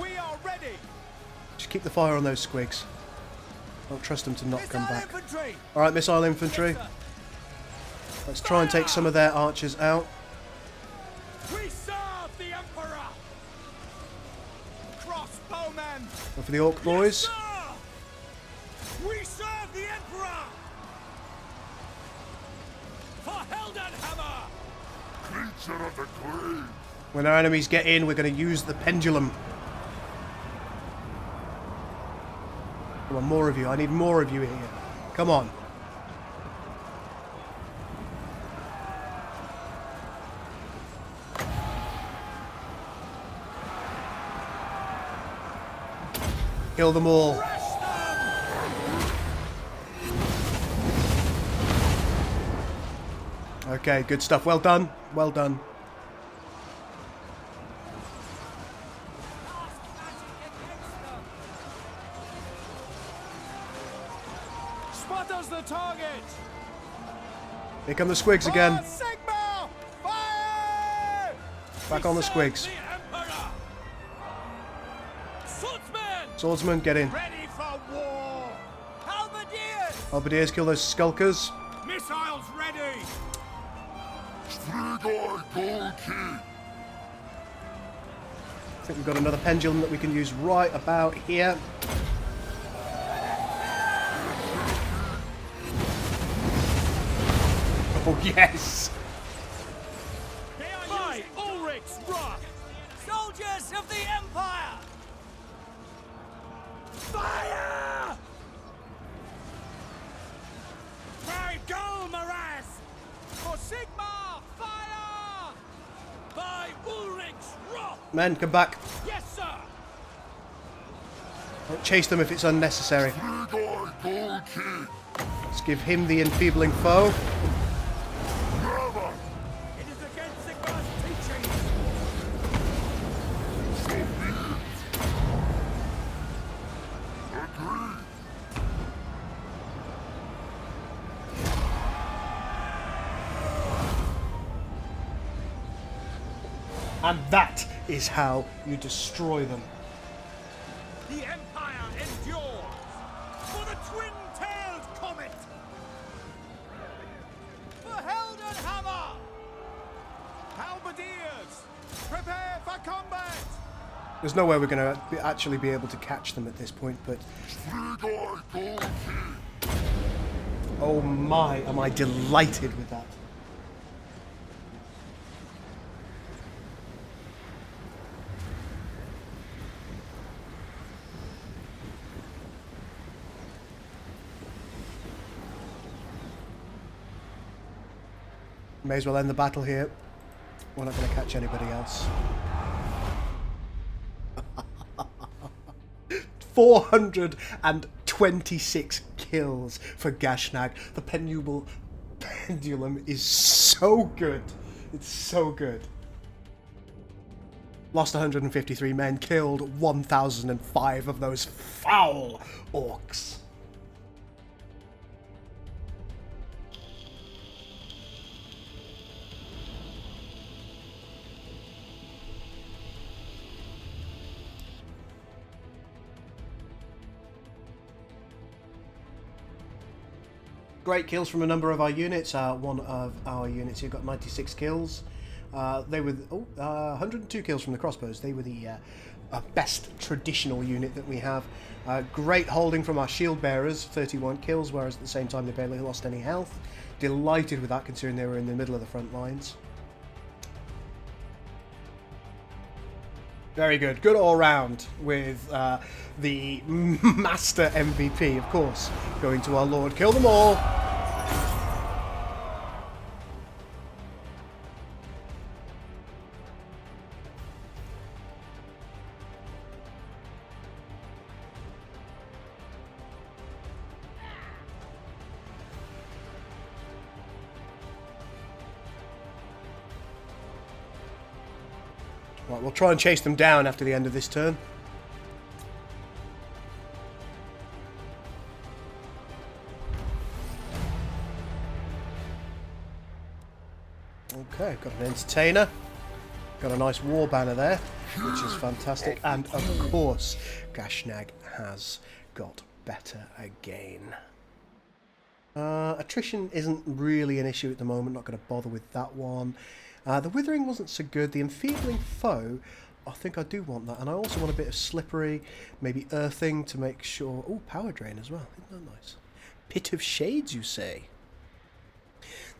We are ready. Just keep the fire on those Squigs. Don't trust them to not come Missile back. infantry. Alright, missile infantry. Let's try and take some of their archers out. We serve the Emperor. Crossbowmen. Go for the Orc boys. Sir. We serve the Emperor. For Heldenhammer. Creature of the grave. When our enemies get in, we're going to use the pendulum. Come on, more of you. I need more of you here. Come on. Kill them all. Crush them. Okay, good stuff. Well done. Well done. Spot us the target. Here come the Squigs again. Sigma. Fire. Back on the Squigs. The Emperor. Swordsman. Swordsman, get in. Ready for war. Halberdiers. Halberdiers, kill those skulkers. Missiles ready. Strigoi Gold King. think we've got another pendulum that we can use right about here. Oh, yes! By Ulrich's wrath! Soldiers of the Empire! Fire! By Golmaraz! For Sigmar! Fire! By Ulrich's wrath! Men, come back. Yes, sir! Don't chase them if it's unnecessary. Frigoi Golki! Let's give him the enfeebling foe. Never! It is against Sigmar's teachings! So be it! Agreed! And that is how you destroy them. The Empire endures! For the twin-tailed comet! For Heldenhammer! Halberdiers! Prepare for combat! There's no way we're going to actually be able to catch them at this point, but Frigoi Golki! oh my, am I delighted with that. May as well end the battle here. We're not going to catch anybody else. 426 kills for Gashnag. The pendulum is so good. It's so good. Lost 153 men, killed 1,005 of those foul orcs. Great kills from a number of our units. One of our units here got 96 kills. They were 102 kills from the crossbows. They were the best traditional unit that we have. Great holding from our shield bearers, 31 kills, whereas at the same time they barely lost any health. Delighted with that considering they were in the middle of the front lines. Very good. Good all round with the master MVP, of course, going to our Lord. Kill them all! Right, we'll try and chase them down after the end of this turn. Okay, got an entertainer. Got a nice war banner there, which is fantastic. And of course, Gashnag has got better again. Attrition isn't really an issue at the moment, not going to bother with that one. The Withering wasn't so good. The Enfeebling Foe, I think I do want that. And I also want a bit of Slippery, maybe Earthing to make sure... Oh, Power Drain as well. Isn't that nice? Pit of Shades, you say?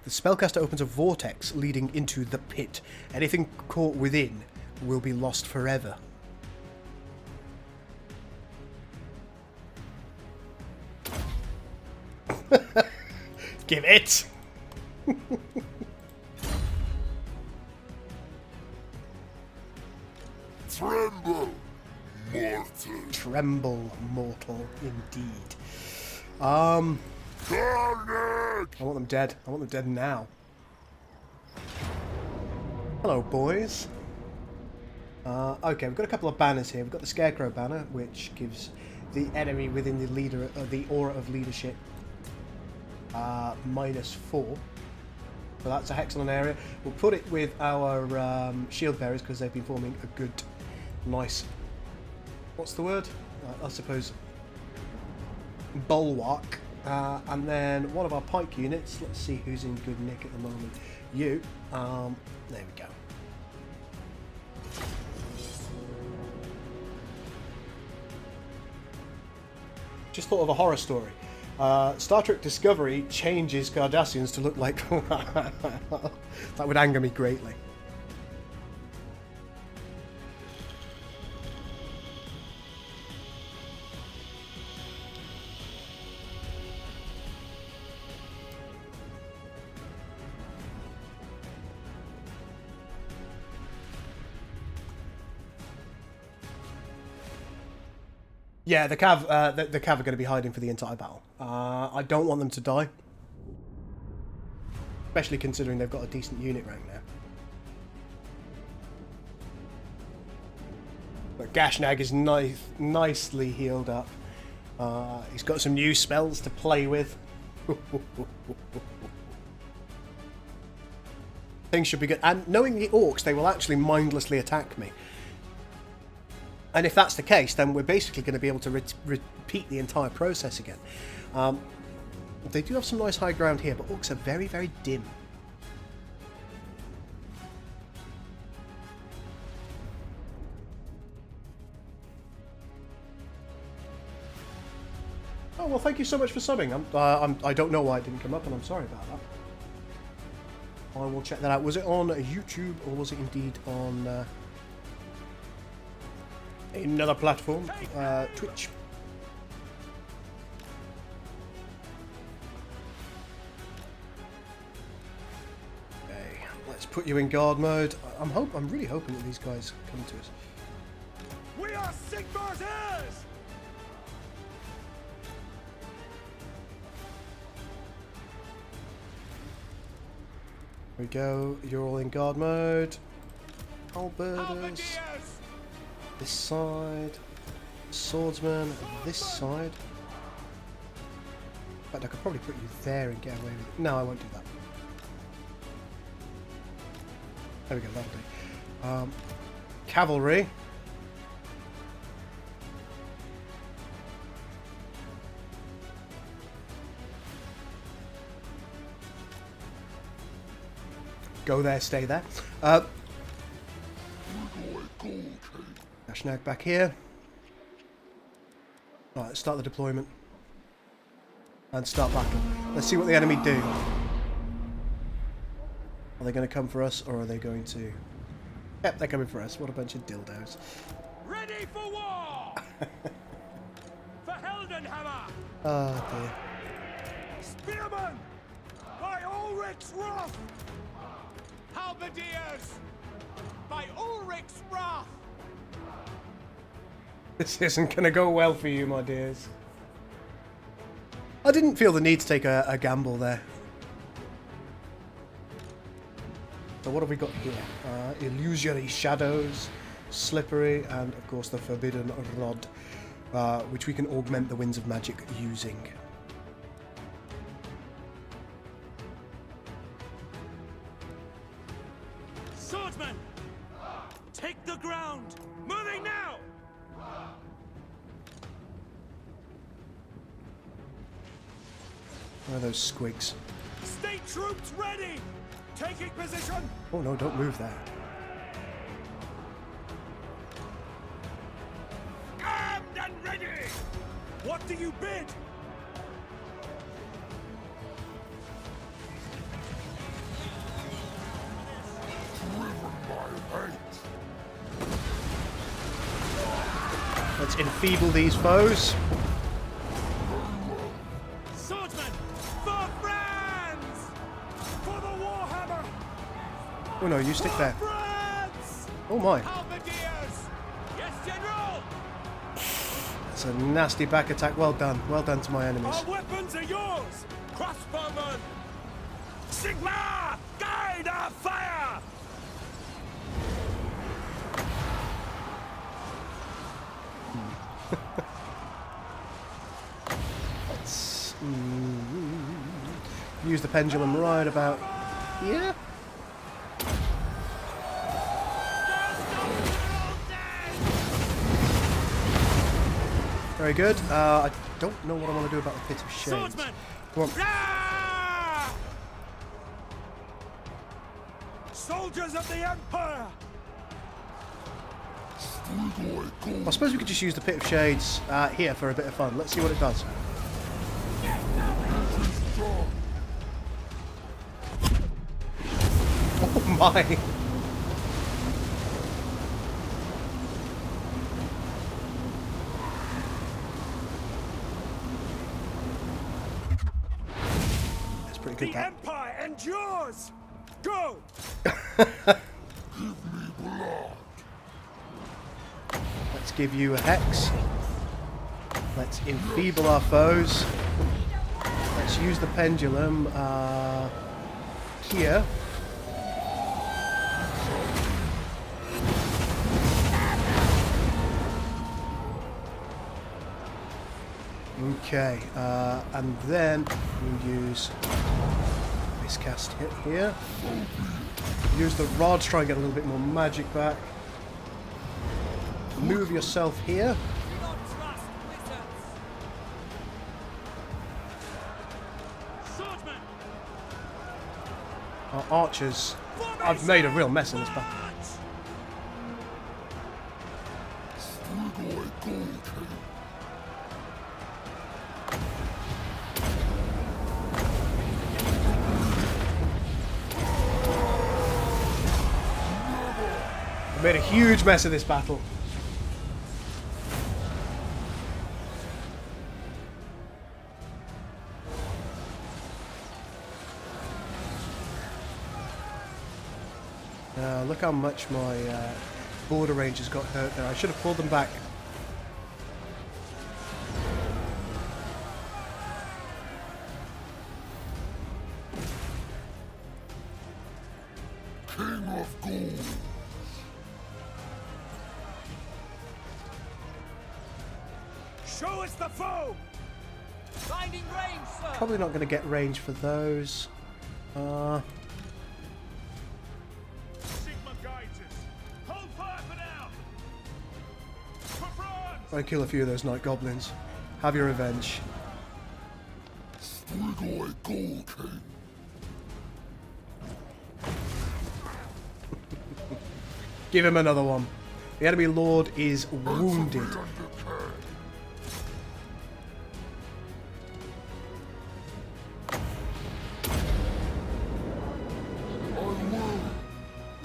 The spellcaster opens a vortex leading into the pit. Anything caught within will be lost forever. Give it! Tremble, mortal. Tremble, mortal, indeed. Carnage! I want them dead. I want them dead now. Hello, boys. Okay, we've got a couple of banners here. We've got the Scarecrow banner, which gives the enemy within the leader, the aura of leadership, -4. So that's a Hexalon area. We'll put it with our shield bearers because they've been forming a good, nice, what's the word? I suppose bulwark. And then one of our pike units. Let's see who's in good nick at the moment. You. There we go. just thought of a horror story. Star Trek Discovery changes Cardassians to look like... That would anger me greatly. Yeah, the Cav are going to be hiding for the entire battle. I don't want them to die. Especially considering they've got a decent unit rank now. But Gashnag is nicely healed up. He's got some new spells to play with. Things should be good. And knowing the orcs, they will actually mindlessly attack me. And if that's the case, then we're basically going to be able to repeat the entire process again. They do have some nice high ground here, but orcs are very, very dim. Oh, well, thank you so much for subbing. I don't know why it didn't come up, and I'm sorry about that. I will check that out. Was it on YouTube, or was it indeed on... another platform, Twitch. Okay, let's put you in guard mode. I'm really hoping that these guys come to us. We are Sigmar's heirs! There we go. You're all in guard mode. Halberdiers. This side, swordsman, this side. In fact, I could probably put you there and get away with it. No, I won't do that. There we go, that'll do. Cavalry. Go there, stay there. Gashnag back here. Right, let's start the deployment. And start battle. Let's see what the enemy do. Are they going to come for us, or are they going to... Yep, they're coming for us. What a bunch of dildos. Ready for war! For Heldenhammer! Oh dear. Spearmen! By Ulrich's wrath! Halberdiers! By Ulrich's wrath! This isn't going to go well for you, my dears. I didn't feel the need to take a gamble there. So what have we got here? Illusory shadows, slippery, and of course the forbidden rod, which we can augment the winds of magic using. Swordsman! Take the ground! Moving now! Where are those squigs? State troops ready! Taking position! Oh no, don't move there. Armed and ready! What do you bid? Let's enfeeble these foes. Swordsman! For France! For the Warhammer! Oh no, you stick there. For France! Oh my. Halberdiers! Yes, General! That's a nasty back attack. Well done. Well done to my enemies. Our weapons are yours! Crossbowmen! Sigmar! Guide our fire! Let's use the pendulum right about here. Very good. I don't know what I want to do about the pit of shame. Swordsman! Come on. Ah! Soldiers of the Empire! I suppose we could just use the Pit of Shades here for a bit of fun. Let's see what it does. Oh my! That's pretty good. The Empire endures! Go! Let's give you a hex. Let's enfeeble our foes. Let's use the pendulum here. Okay, and then we'll use miscast hit here. Use the rod to try and get a little bit more magic back. Move yourself here. Do not trust wizards! Swordsman! Our archers. I've made a real mess in this battle. I made a huge mess of this battle. Look how much my border rangers got hurt there. I should have pulled them back. King of Gold. Show us the foe! Finding range, sir! Probably not going to get range for those. Sigma guides us. Hold fire for now! For France! I'll kill a few of those night goblins. Have your revenge. Strigoi Gold King. Give him another one. The enemy lord is wounded.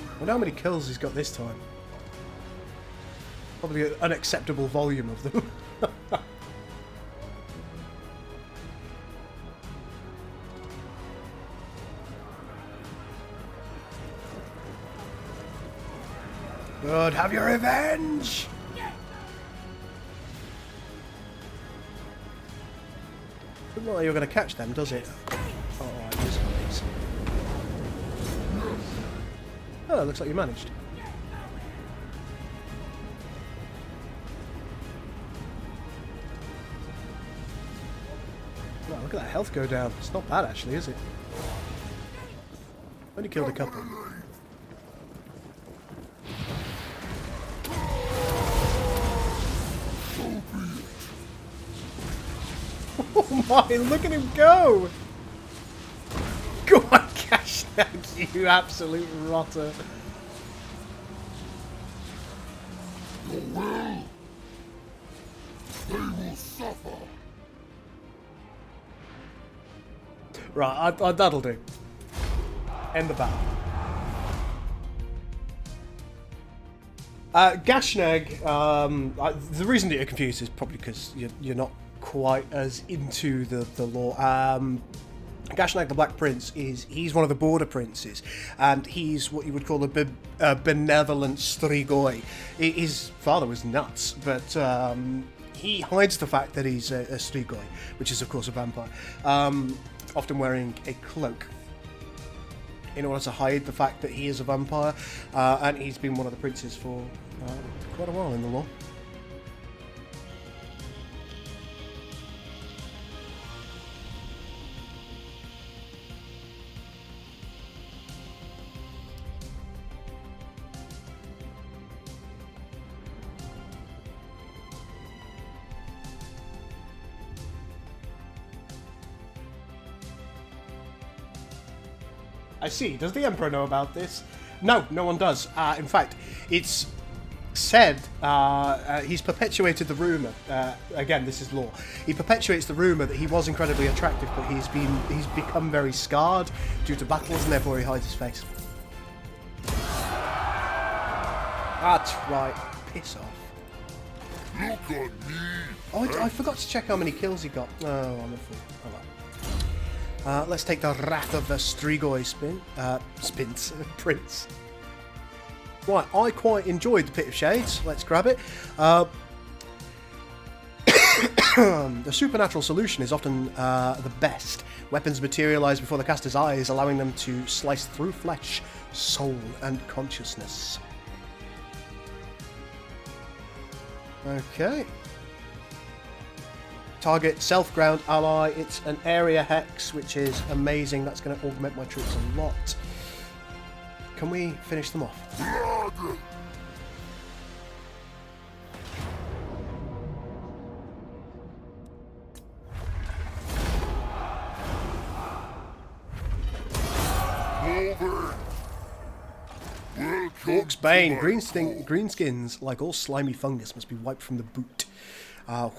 I wonder how many kills he's got this time. Probably an unacceptable volume of them. Good, have your revenge! Doesn't look like you're going to catch them, does it? Oh, alright, here's some of these. Oh, looks like you managed. Wow, look at that health go down. It's not bad actually, is it? Only killed a couple. Oh my, look at him go! Go on, Gashnag, you absolute rotter. Your will. They will suffer. Right, that'll do. End the battle. Gashnag, the reason that you're confused is probably because you're not quite as into the lore. Gashnag the Black Prince he's one of the border princes, and he's what you would call a benevolent strigoi. His father was nuts, but he hides the fact that he's a strigoi, which is of course a vampire, often wearing a cloak in order to hide the fact that he is a vampire, and he's been one of the princes for quite a while in the lore. I see. Does the Emperor know about this? No, no one does. In fact, it's said he's perpetuated the rumor. Again, this is lore. He perpetuates the rumor that he was incredibly attractive, but he's become very scarred due to battles, and therefore he hides his face. That's right. Piss off. Look at me. Oh, I forgot to check how many kills he got. Oh, I'm a fool. Oh, well. Let's take the Wrath of the Strigoi Prince. Right, I quite enjoyed the Pit of Shades. Let's grab it. The supernatural solution is often the best. Weapons materialise before the caster's eyes, allowing them to slice through flesh, soul, and consciousness. Okay. Target self-ground ally. It's an area hex, which is amazing. That's going to augment my troops a lot. Can we finish them off? Blood. Over. Welcome Orc's Bane. to my Greenskins, like all slimy fungus, must be wiped from the boot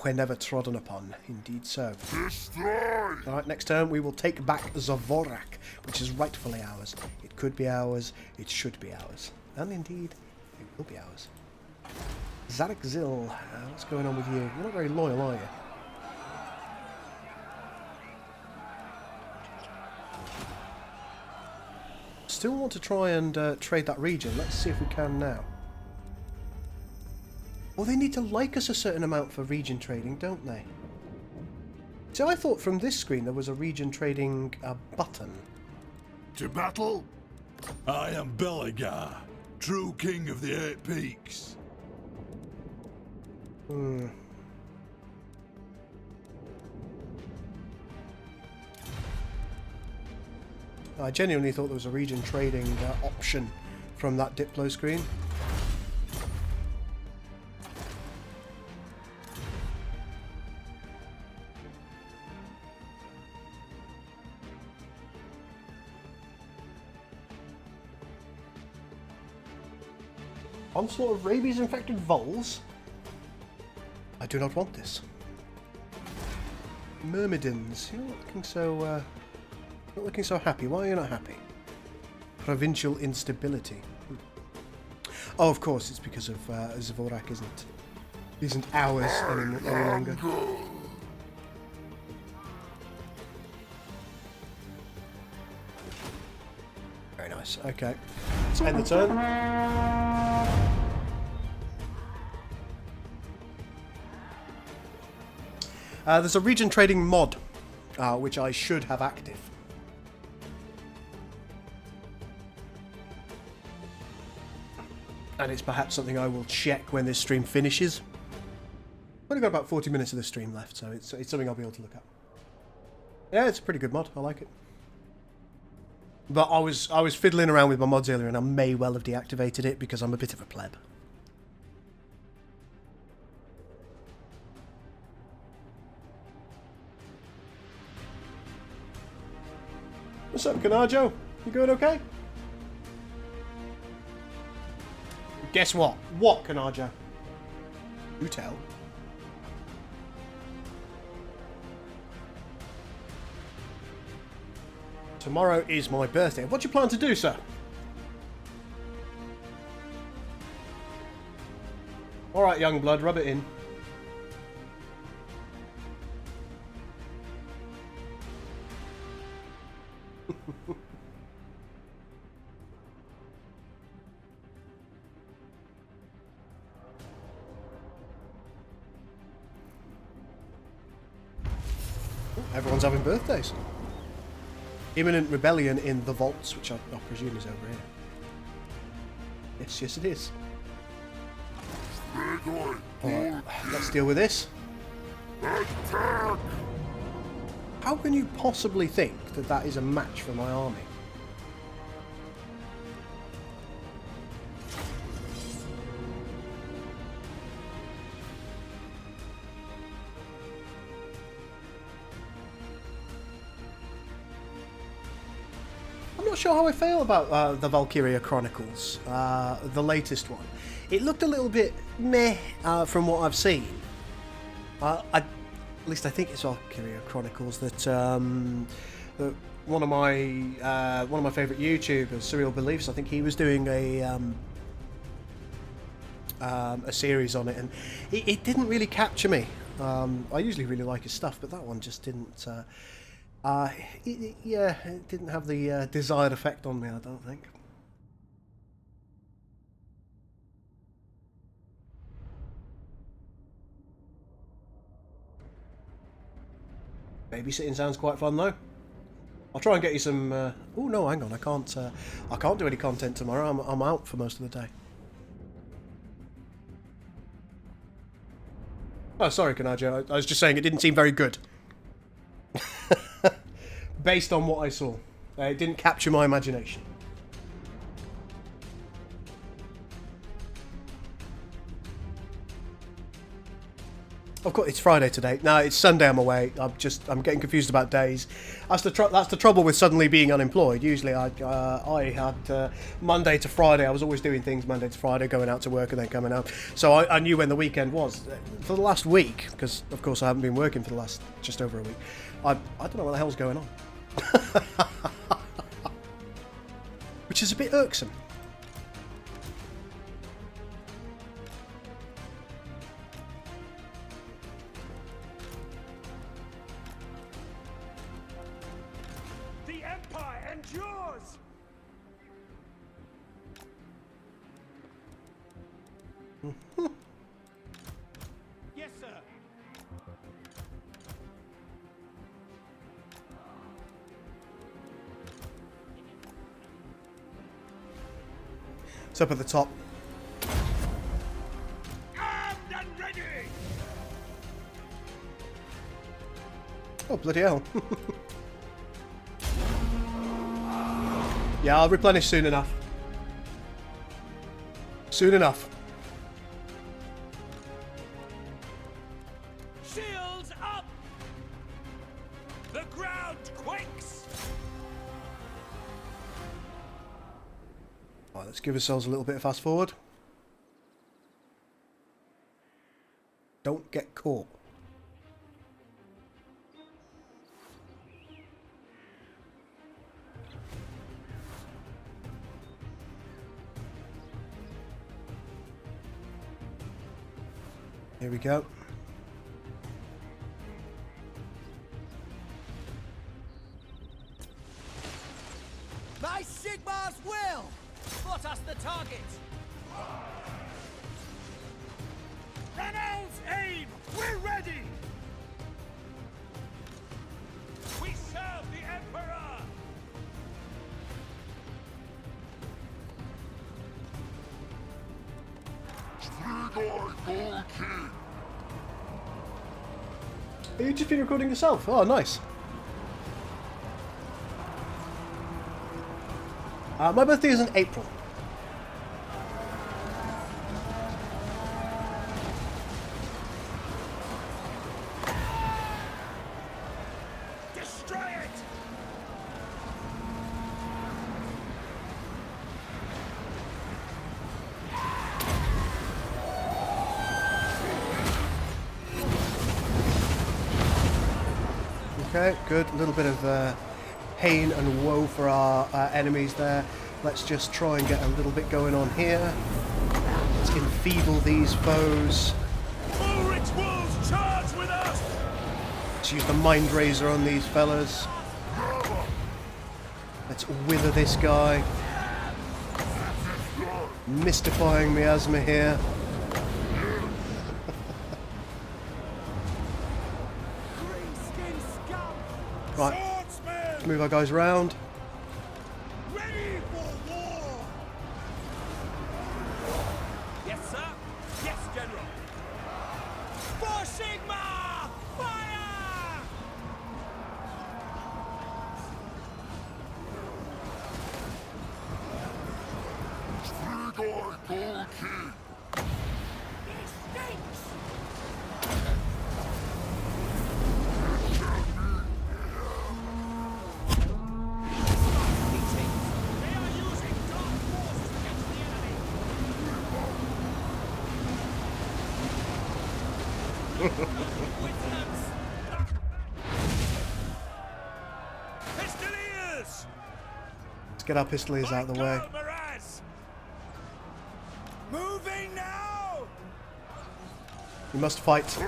whenever trodden upon. Indeed so. Destroy. Alright, next turn we will take back Zavorak, which is rightfully ours. It could be ours, it should be ours. And indeed, it will be ours. Zarek Zil, what's going on with you? You're not very loyal, are you? Still want to try and trade that region. Let's see if we can now. Well, they need to like us a certain amount for region trading, don't they? So I thought from this screen there was a region trading button. To battle. I am Belagar, true king of the 8 peaks. I genuinely thought there was a region trading option from that Diplo screen. Onslaught of rabies-infected voles? I do not want this. Myrmidons, you're not looking so happy. Why are you not happy? Provincial instability. Oh, of course, it's because of Zavorak isn't ours any longer. Very nice. Okay, let's end the turn. There's a region trading mod, which I should have active. And it's perhaps something I will check when this stream finishes. I've only got about 40 minutes of the stream left, so it's something I'll be able to look at. Yeah, it's a pretty good mod. I like it. But I was fiddling around with my mods earlier, and I may well have deactivated it because I'm a bit of a pleb. What's up, Canajo? You going okay? Guess what? What, Canajo? You tell. Tomorrow is my birthday. What do you plan to do, sir? Alright, young blood, rub it in. Everyone's having birthdays. Imminent rebellion in the vaults, which I presume is over here. Yes, yes it is. Alright, let's deal with this. Attack! How can you possibly think that that is a match for my army? I'm not sure how I feel about the Valkyria Chronicles, the latest one. It looked a little bit meh from what I've seen. At least I think it's Valkyria Chronicles that one of my favourite YouTubers, Surreal Beliefs. I think he was doing a series on it, and it didn't really capture me. I usually really like his stuff, but that one just didn't. It didn't have the desired effect on me, I don't think. Babysitting sounds quite fun though. I'll try and get you some. Oh no, hang on, I can't. I can't do any content tomorrow. I'm out for most of the day. Oh, sorry, Kanaja. I was just saying it didn't seem very good. Based on what I saw. It didn't capture my imagination. Of course, it's Friday today. No, it's Sunday. I'm away. I'm getting confused about days. That's the trouble with suddenly being unemployed. Usually, I had Monday to Friday. I was always doing things Monday to Friday, going out to work and then coming home. So I knew when the weekend was. For the last week, because of course I haven't been working for the last just over a week. I don't know what the hell's going on. Which is a bit irksome. Yes, sir. It's up at the top. Armed and ready. Oh, bloody hell. Yeah, I'll replenish soon enough. Soon enough. Shields up. The ground quakes. Right, let's give ourselves a little bit of fast forward. Don't get caught. Here we go. By Sigmar's will! Spot us the target! Reynolds, aim! We're ready! We serve the Emperor! Have you just been recording yourself? Oh, nice. My birthday is in April. Destroy it! Okay, good. A little bit of pain and woe for our enemies there. Let's just try and get a little bit going on here. Let's enfeeble these foes. Ulrich's wolves charge with us! Let's use the Mind Razor on these fellas. Let's wither this guy. Mystifying miasma here. Right, let's move our guys around. Ready for war! Yes, sir. Yes, General. For Sigmar! Fire! He stinks! Pistoliers! Let's get our pistoliers out of the way. Moving now! We must fight.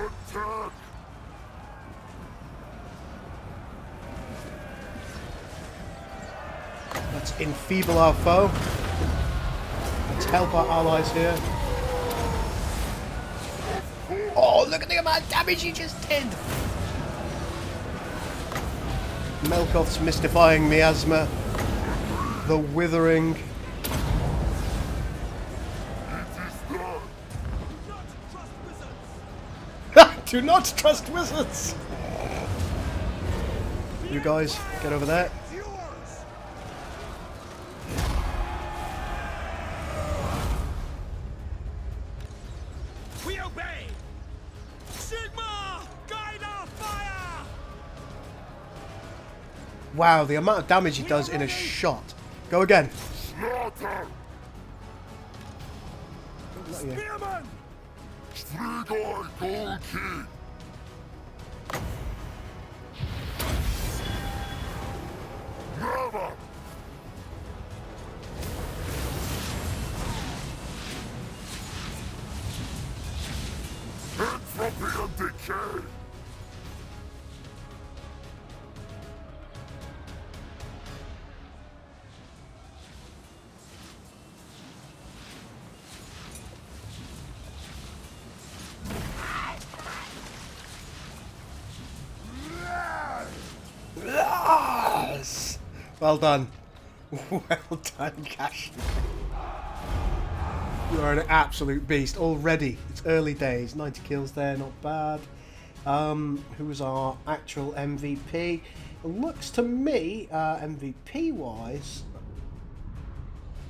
Let's enfeeble our foe. Let's help our allies here. Oh, look at the amount of damage he just did! Melkoth's mystifying miasma. The withering. Do not trust wizards! You guys, get over there. We obey! Sigma! Guide our fire! Wow, the amount of damage he does in a shot. Go again. Spearman! Entropy and decay! Yes! Well done. Well done, Gashnag. You are an absolute beast already. It's early days. 90 kills there, not bad. Who's our actual MVP? It looks to me, MVP-wise,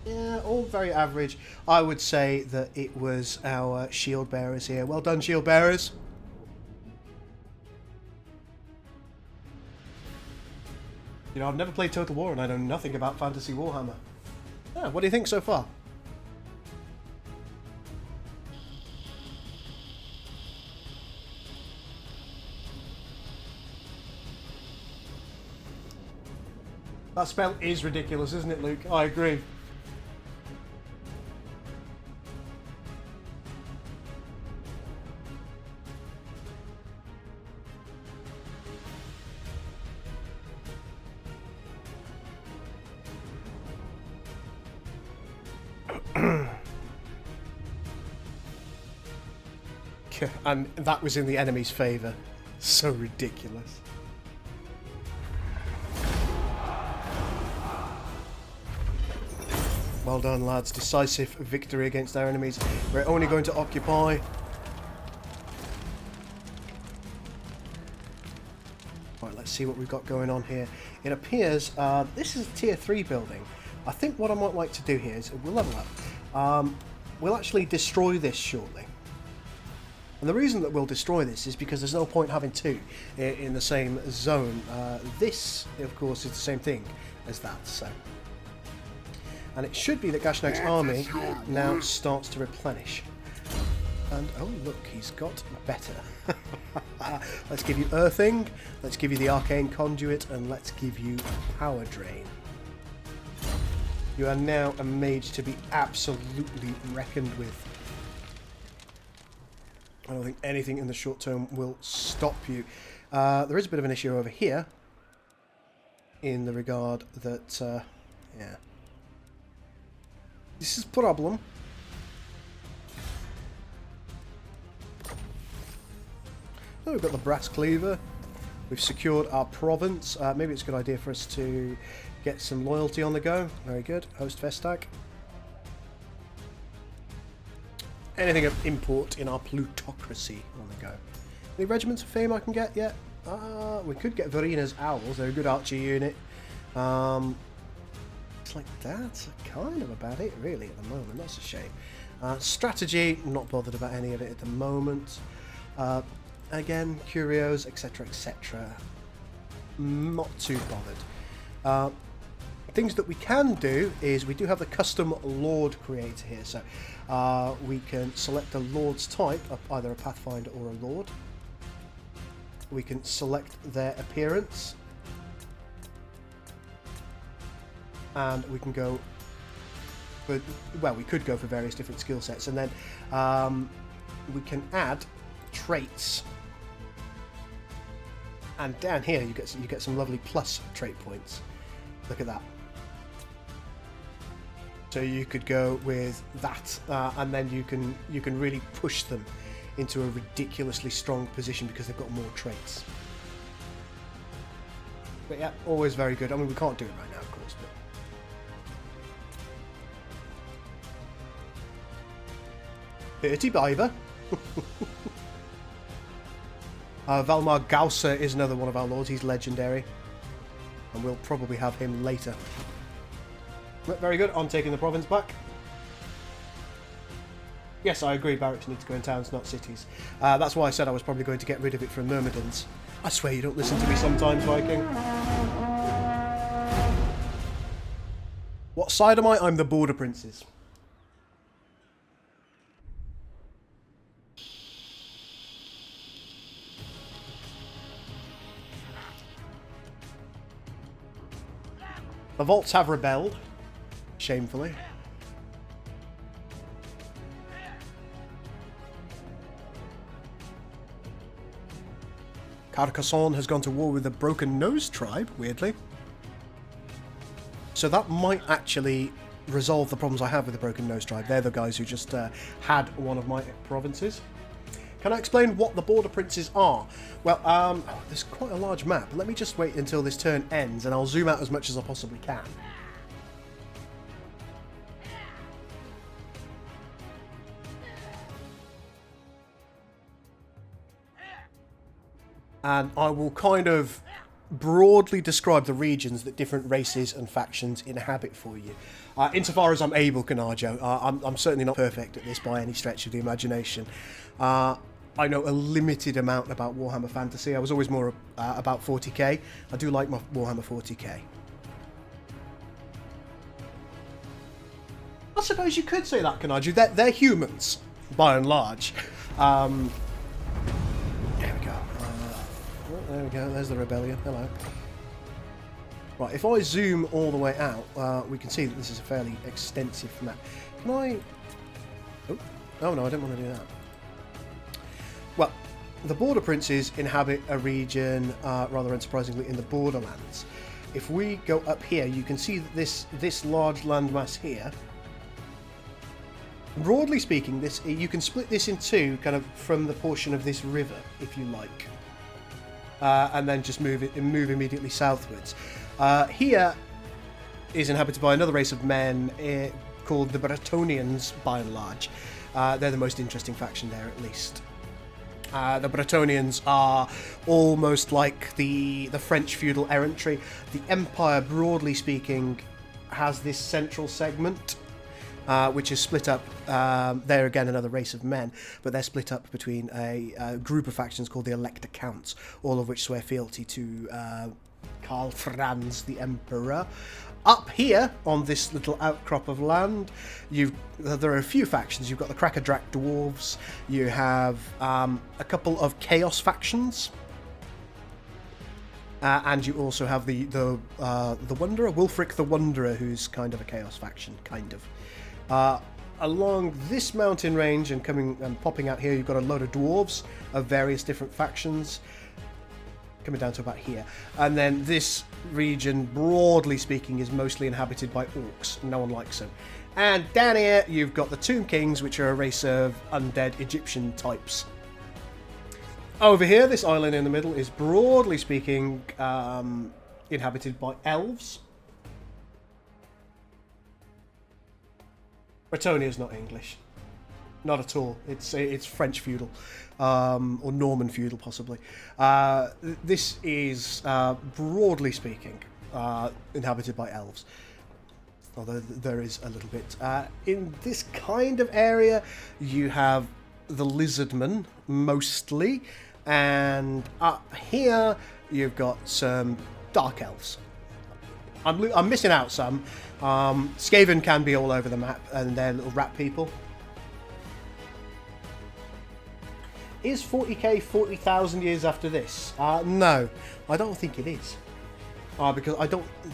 yeah, all very average. I would say that it was our shield bearers here. Well done, shield bearers. You know, I've never played Total War and I know nothing about Fantasy Warhammer. Yeah, what do you think so far? That spell is ridiculous, isn't it, Luke? I agree. And that was in the enemy's favour. So ridiculous. Well done, lads. Decisive victory against our enemies. We're only going to occupy. Right, let's see what we've got going on here. It appears this is a tier 3 building. I think what I might like to do here is we'll level up. We'll actually destroy this shortly. And the reason that we'll destroy this is because there's no point having two in the same zone. This, of course, is the same thing as that. So, and it should be that Gashnag's army now starts to replenish. And oh look, he's got better. Let's give you Earthing, let's give you the Arcane Conduit, and let's give you Power Drain. You are now a mage to be absolutely reckoned with. I don't think anything in the short term will stop you. There is a bit of an issue over here, in the regard that, yeah. This is a problem. Oh, we've got the Brass Cleaver. We've secured our province. Maybe it's a good idea for us to get some loyalty on the go. Very good. Host Vestag. Anything of import in our plutocracy on the go. Any regiments of fame I can get yet? We could get Verina's Owls. They're a good archer unit. It's like that's kind of about it really at the moment. That's a shame. Strategy, not bothered about any of it at the moment. Again, curios, etc, etc. Not too bothered. Things that we can do is we do have the custom Lord creator here, so we can select a Lord's type, either a Pathfinder or a Lord. we can select their appearance. And we can go for, well, we could go for various different skill sets, and then we can add traits. And down here you get some lovely plus trait points. Look at that. So you could go with that, and then you can really push them into a ridiculously strong position because they've got more traits. But yeah, always very good. I mean, we can't do it right now, of course, but Dirty Biver. Valmar Gausa is another one of our lords. He's legendary, and we'll probably have him later. But very good. On taking the province back. Yes, I agree. Barracks need to go in towns, not cities. That's why I said I was probably going to get rid of it from Myrmidons. I swear you don't listen to me sometimes, Viking. What side am I? I'm the Border Princes. The Volts have rebelled, shamefully. Carcassonne has gone to war with the Broken Nose tribe, weirdly. So that might actually resolve the problems I have with the Broken Nose tribe. They're the guys who just had one of my provinces. Can I explain what the Border Princes are? Well, there's quite a large map. Let me just wait until this turn ends, and I'll zoom out as much as I possibly can. And I will kind of broadly describe the regions that different races and factions inhabit for you. Insofar as I'm able, Canajo. I'm certainly not perfect at this by any stretch of the imagination. I know a limited amount about Warhammer Fantasy. I was always more about 40k. I do like my Warhammer 40k. I suppose you could say that, Canajo. They're humans, by and large. There we go. There we go. There's the rebellion. Hello. Right, if I zoom all the way out, we can see that this is a fairly extensive map. Can I... Oh no, I don't want to do that. Well, the Border Princes inhabit a region, rather unsurprisingly, in the Borderlands. If we go up here, you can see that this large landmass here, broadly speaking, you can split this in two, kind of from the portion of this river, if you like, and then just move immediately southwards. Here is inhabited by another race of men called the Bretonians, by and large. They're the most interesting faction there, at least. The Bretonians are almost like the French feudal errantry. The Empire, broadly speaking, has this central segment, which is split up. They're again another race of men, but they're split up between a group of factions called the Elector Counts, all of which swear fealty to Karl Franz, the Emperor. Up here, on this little outcrop of land, there are a few factions. You've got the Crackerdrak Dwarves, you have a couple of Chaos factions, and you also have the Wanderer, Wulfric the Wanderer, who's kind of a Chaos faction, kind of. Along this mountain range and coming and popping out here, you've got a load of Dwarves of various different factions, coming down to about here. And then this region, broadly speaking, is mostly inhabited by orcs. No one likes them. And down here, you've got the Tomb Kings, which are a race of undead Egyptian types. Over here, this island in the middle is, broadly speaking, inhabited by elves. Bretonia is not English. Not at all. It's French feudal, or Norman feudal, possibly. This is, broadly speaking, inhabited by elves. Although there is a little bit. In this kind of area, you have the Lizardmen, mostly. And up here, you've got some Dark Elves. I'm missing out some. Skaven can be all over the map, and they're little rat people. Is 40k 40,000 years after this? No, I don't think it is. Because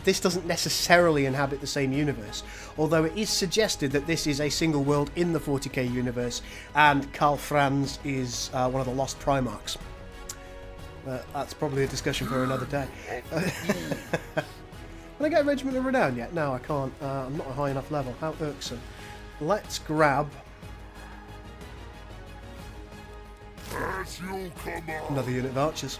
this doesn't necessarily inhabit the same universe, although it is suggested that this is a single world in the 40k universe, and Karl Franz is one of the lost Primarchs. That's probably a discussion for another day. Can I get a Regiment of Renown yet? No, I can't. I'm not a high enough level. How irksome. Let's grab another unit of archers.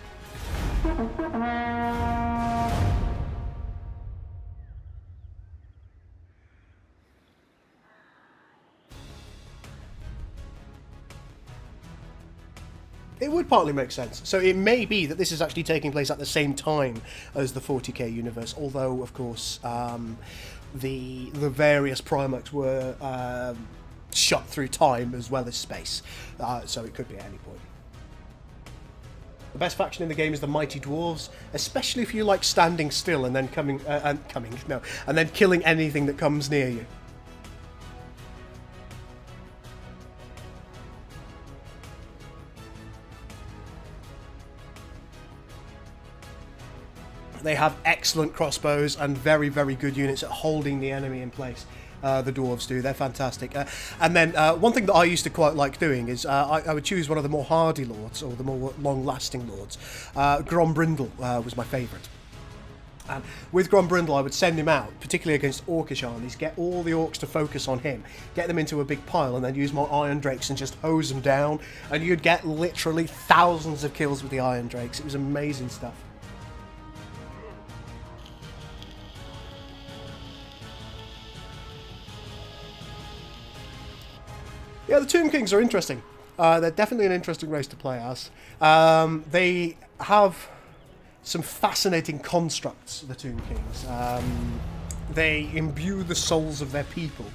It would partly make sense. So it may be that this is actually taking place at the same time as the 40k universe, although, of course, the various Primarchs were shot through time as well as space, so it could be at any point. The best faction in the game is the Mighty Dwarves, especially if you like standing still and then and then killing anything that comes near you. They have excellent crossbows and very, very good units at holding the enemy in place. The dwarves do. They're fantastic. And then one thing that I used to quite like doing is I would choose one of the more hardy lords, or the more long-lasting lords. Grombrindle was my favourite. And with Grombrindle, I would send him out, particularly against Orcish armies, get all the Orcs to focus on him, get them into a big pile, and then use my Iron Drakes and just hose them down. And you'd get literally thousands of kills with the Iron Drakes. It was amazing stuff. Yeah, the Tomb Kings are interesting. They're definitely an interesting race to play as. They have some fascinating constructs, the Tomb Kings. They imbue the souls of their people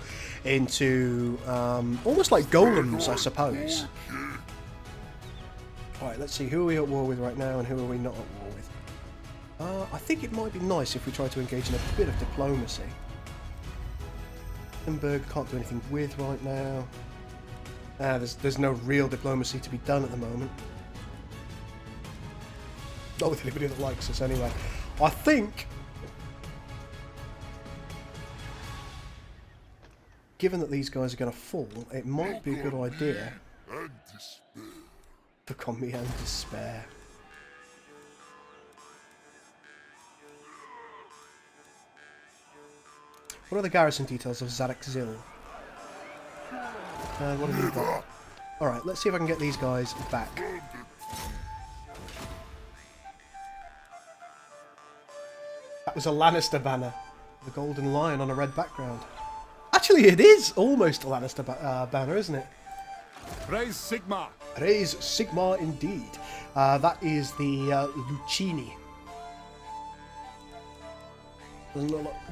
into almost like golems, I suppose. Alright, let's see, who are we at war with right now and who are we not at war with? I think it might be nice if we try to engage in a bit of diplomacy. Edinburgh can't do anything with right now. There's no real diplomacy to be done at the moment. Not with anybody that likes us, anyway. I think, given that these guys are going to fall, it might be a good idea. Look on me and despair. What are the garrison details of Zadok Zil? What have you got? Alright, let's see if I can get these guys back. That was a Lannister banner. The golden lion on a red background. Actually, it is almost a Lannister banner, isn't it? Raise Sigma. Raise Sigma indeed. That is the Lucchini.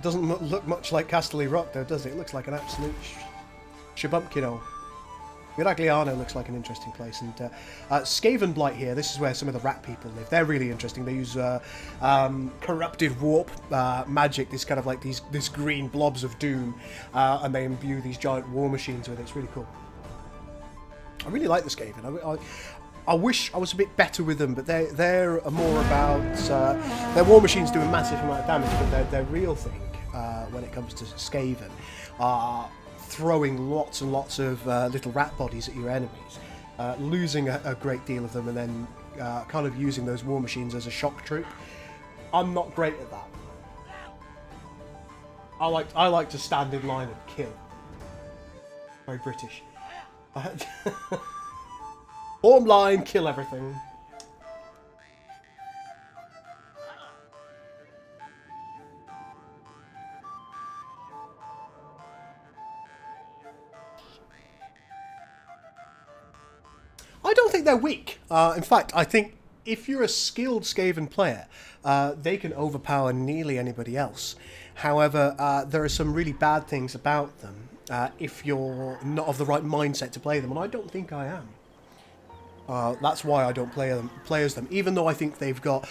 Doesn't look much like Casterly Rock, though, does it? It looks like an absolute shabumpkino. Miragliano looks like an interesting place, and Skaven Blight here, this is where some of the rat people live. They're really interesting. They use corrupted warp magic, this kind of like this green blobs of doom, and they imbue these giant war machines with it. It's really cool. I really like the Skaven. I wish I was a bit better with them, but they're more about their war machines do a massive amount of damage, but their real thing when it comes to Skaven are throwing lots and lots of little rat bodies at your enemies, losing a great deal of them, and then kind of using those war machines as a shock troop. I'm not great at that. I like to stand in line and kill. Very British. Form line, kill everything. I don't think they're weak. In fact, I think if you're a skilled Skaven player, they can overpower nearly anybody else. However, there are some really bad things about them if you're not of the right mindset to play them, and I don't think I am. That's why I don't play as them, even though I think they've got,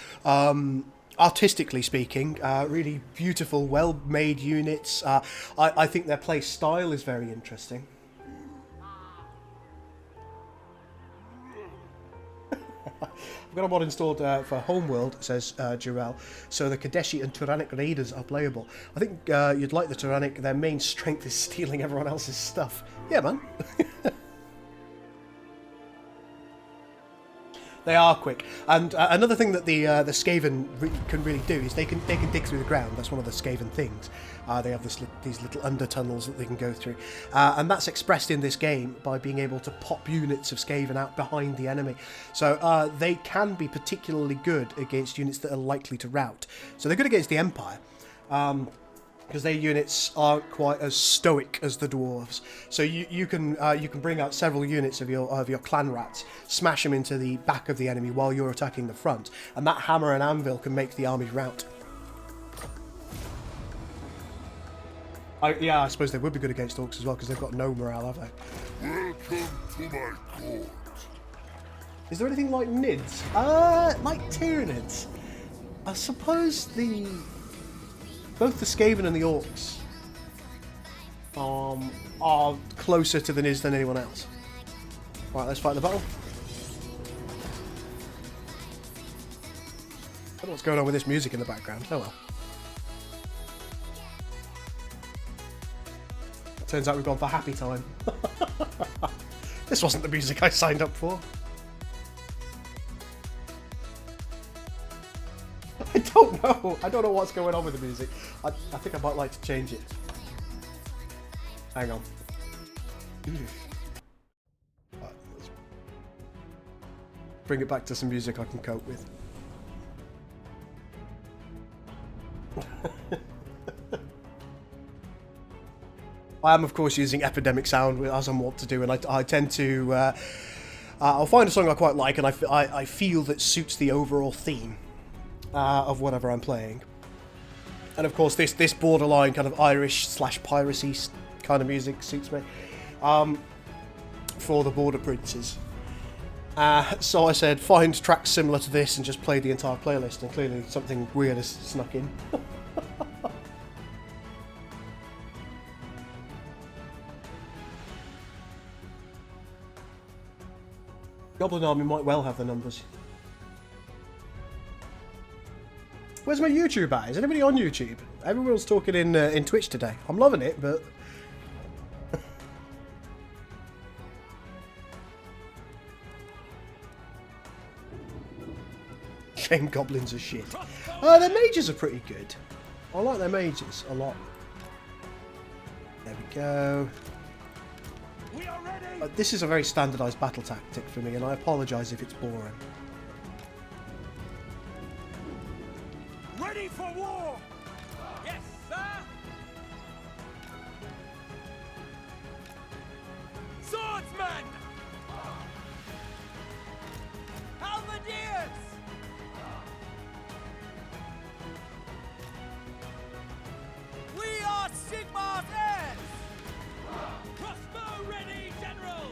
artistically speaking, really beautiful, well-made units. I think their play style is very interesting. We've got a mod installed for Homeworld, says Jarell, so the Kadeshi and Tyrannic Raiders are playable. I think you'd like the Tyrannic. Their main strength is stealing everyone else's stuff. Yeah, man. They are quick, and another thing that the Skaven can really do is they can dig through the ground. That's one of the Skaven things. They have these little under tunnels that they can go through, and that's expressed in this game by being able to pop units of Skaven out behind the enemy. So they can be particularly good against units that are likely to rout. So they're good against the Empire. Because their units aren't quite as stoic as the dwarves, so you can bring out several units of your clan rats, smash them into the back of the enemy while you're attacking the front, and that hammer and anvil can make the army rout. Yeah, I suppose they would be good against orcs as well because they've got no morale, have they? Welcome to my court. Is there anything like Nids? Like Tyranids? I suppose both the Skaven and the Orcs are closer to the Nids than anyone else. Right, let's fight the battle. I don't know what's going on with this music in the background. Oh well. Turns out we've gone for happy time. This wasn't the music I signed up for. I don't know. I don't know what's going on with the music. I think I might like to change it. Hang on. Right, let's bring it back to some music I can cope with. I am, of course, using Epidemic Sound as I'm wont to do, and I tend to... I'll find a song I quite like, and I feel that suits the overall theme of whatever I'm playing. And of course, this borderline kind of Irish/piracy kind of music suits me for the Border Princes. So I said, find tracks similar to this and just play the entire playlist, and clearly something weird has snuck in. Goblin Army might well have the numbers. Where's my YouTube at? Is anybody on YouTube? Everyone's talking in Twitch today. I'm loving it, but... Shame goblins are shit. Their mages are pretty good. I like their mages a lot. There we go. We are ready. This is a very standardised battle tactic for me, and I apologise if it's boring. Ready for war. Yes, sir. Swordsman. Halberdiers. We are Sigmar's heirs. Crossbow ready, General.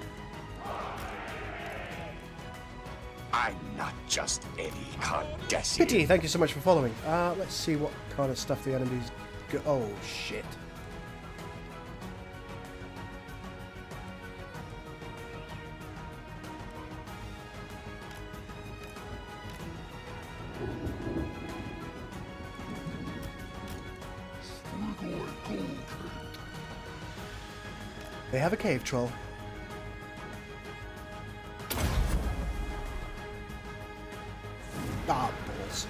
I'm not just any Condessian. Pity, thank you so much for following. Let's see what kind of stuff the enemies go. Oh shit. They have a cave troll. Ah, balls.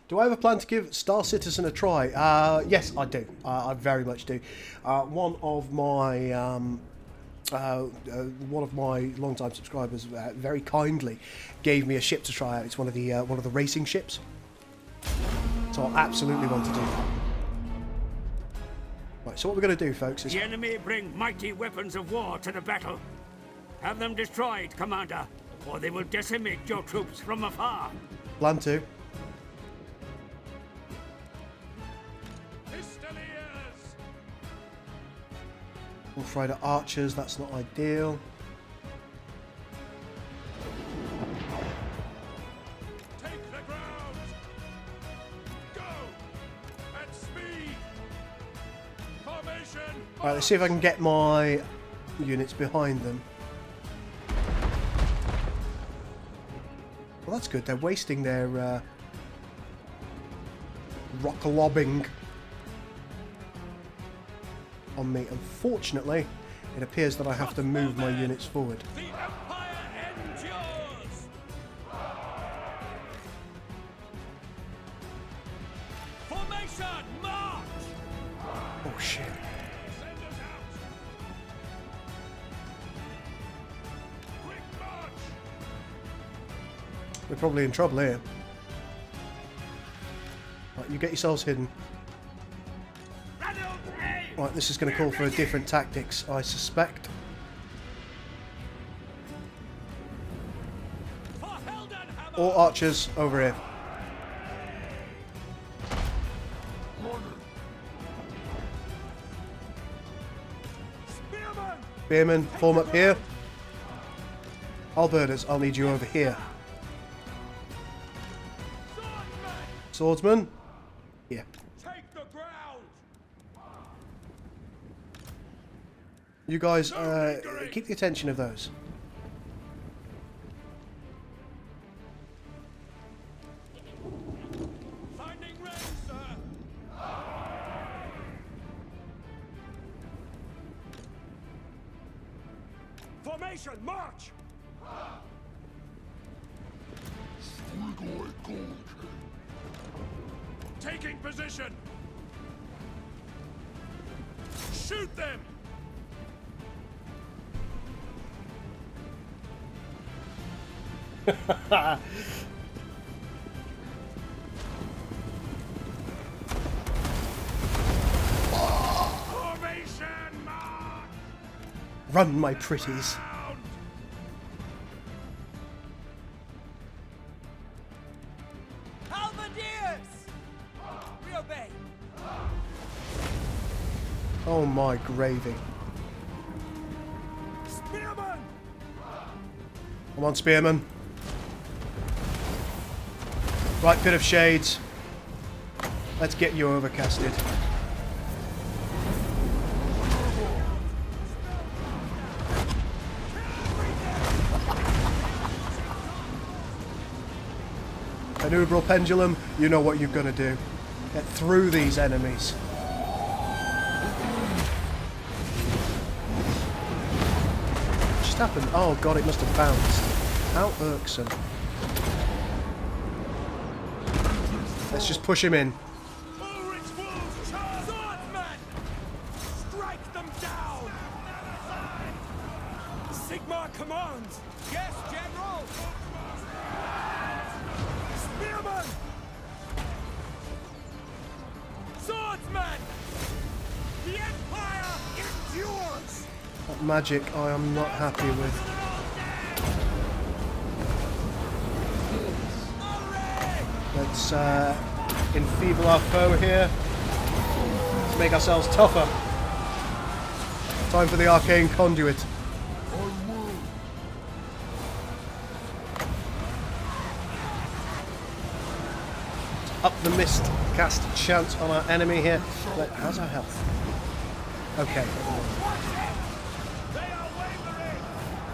Do I have a plan to give Star Citizen a try? Yes, I do. I very much do. One of my long-time subscribers very kindly gave me a ship to try out. It's one of the racing ships. So I absolutely want to do that. Right, so what we're going to do, folks, is... The enemy bring mighty weapons of war to the battle. Have them destroyed, Commander, or they will decimate your troops from afar. Plan to. Pistoliers. Wolf Rider archers, that's not ideal. Take the ground. Go at speed. Formation. Alright, let's see if I can get my units behind them. Well, that's good. They're wasting their rock lobbing on me. Unfortunately, it appears that I have to move my units forward. The Empire endures! Formation, march! Oh shit. Send us out! Quick march! We're probably in trouble here. Right, you get yourselves hidden. Right, this is going to call for a different tactics, I suspect. Or archers over here. Spearmen, form up here. Halberders, I'll need you over here. Swordsman, here. Take the ground! You guys, keep the attention of those. Finding range, sir! Formation, march! Taking position! Shoot them! Formation, march! Run, my pretties. Halberdiers! We obey! Oh my gravy. Spearman! Come on, spearmen. Right, Pit of Shades. Let's get you overcasted. Maneuveral pendulum, you know what you're going to do. Get through these enemies. What just happened? Oh god, it must have bounced. How irksome. Let's just push him in. Ulrich's wolves charge! Swordsman! Strike them down! Sigmar commands! Yes, General! Spearman! Swordsman! The Empire endures! That magic I am not happy with. Let's enfeeble our foe here. Let's make ourselves tougher. Time for the arcane conduit. Up the mist, cast chance on our enemy here. How's our health? Okay.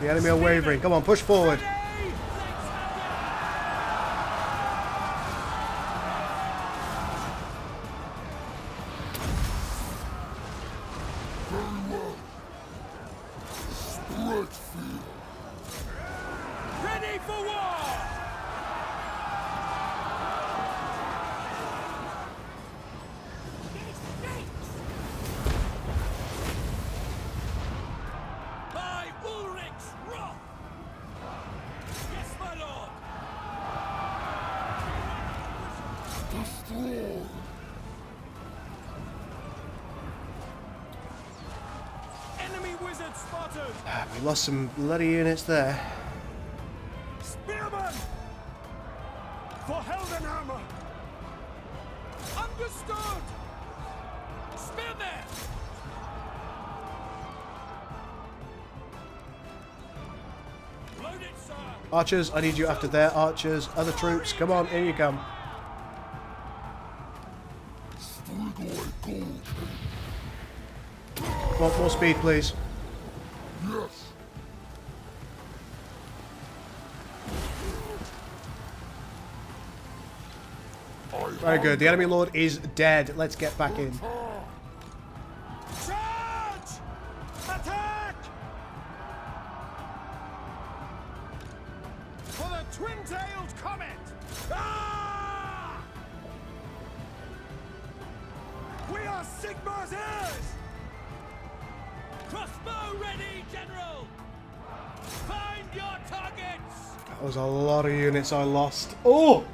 The enemy are wavering. Come on, push forward. Ready for war! By Ulrich's wrath! Yes, my lord! Destroy! Enemy wizard spotted! We lost some bloody units there. Spearman! For Heldenhammer! Understood! Spearman! Load it, sir! Archers, I need you after there. Archers, other troops, come on, in you come. More speed, please. Yes. Very good. The enemy lord is dead. Let's get back in. Charge! Attack! For the twin-tailed comet! Ah! We are Sigmar's heirs! Crossbow ready, General! Find your targets! That was a lot of units I lost. Oh!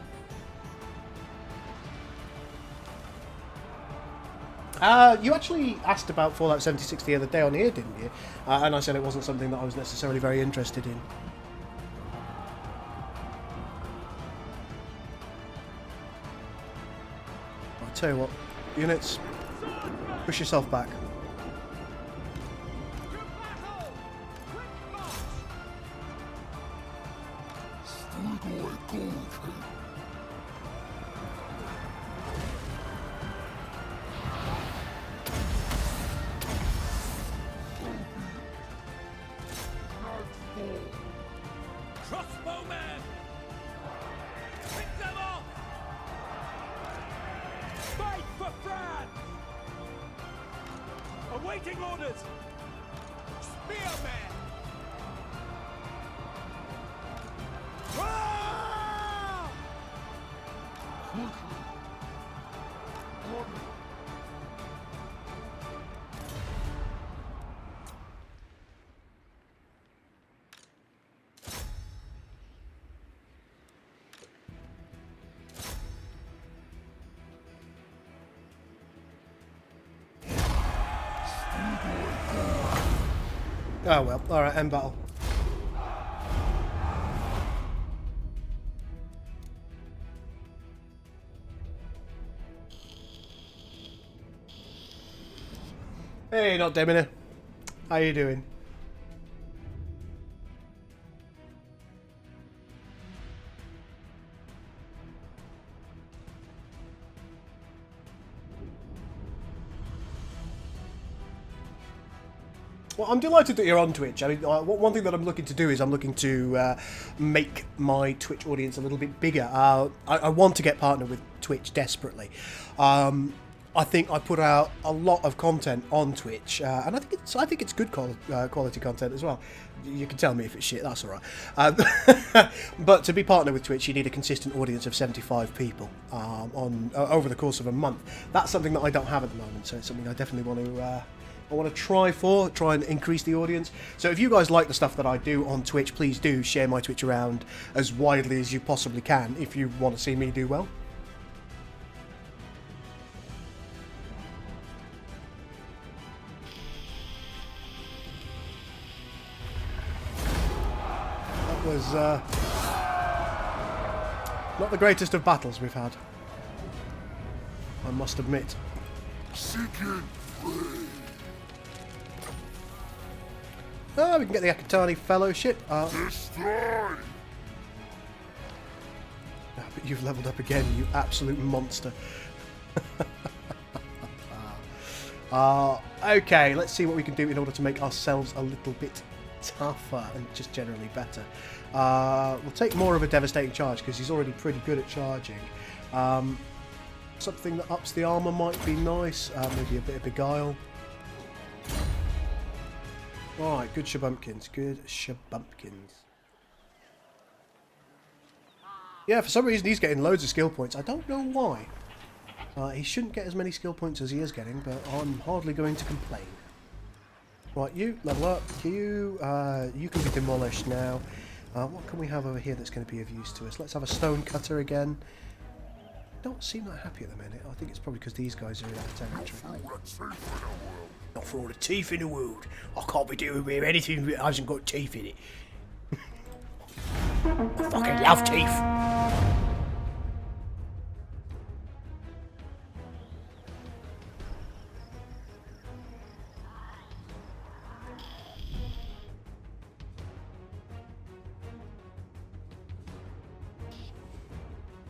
You actually asked about Fallout 76 the other day on here, didn't you? And I said it wasn't something that I was necessarily very interested in. I'll tell you what, units, push yourself back. Crossbowmen! Pick them off! Fight for France! Awaiting orders! Spearman! Ah! Oh well, alright, end battle. Hey, not Demina. How you doing? Well, I'm delighted that you're on Twitch. I mean, one thing that I'm looking to do is I'm looking to make my Twitch audience a little bit bigger. I want to get partnered with Twitch desperately. I think I put out a lot of content on Twitch, and I think it's good quality content as well. You can tell me if it's shit, that's alright. But to be partnered with Twitch, you need a consistent audience of 75 people over the course of a month. That's something that I don't have at the moment, so it's something I definitely want to try and increase the audience. So if you guys like the stuff that I do on Twitch, please do share my Twitch around as widely as you possibly can if you want to see me do well. That was not the greatest of battles we've had, I must admit. Oh, we can get the Akatani Fellowship. Destroy! But you've leveled up again, you absolute monster. Okay, let's see what we can do in order to make ourselves a little bit tougher and just generally better. We'll take more of a devastating charge because he's already pretty good at charging. Something that ups the armour might be nice. Maybe a bit of beguile. Alright, good shabumpkins. Good shabumpkins. Yeah, for some reason he's getting loads of skill points. I don't know why. He shouldn't get as many skill points as he is getting, but I'm hardly going to complain. Right, you, level up. You can be demolished now. What can we have over here that's going to be of use to us? Let's have a stone cutter again. Don't seem that happy at the minute. I think it's probably because these guys are in our territory. Not for all the teeth in the world. I can't be doing with anything that hasn't got teeth in it. I fucking love teeth.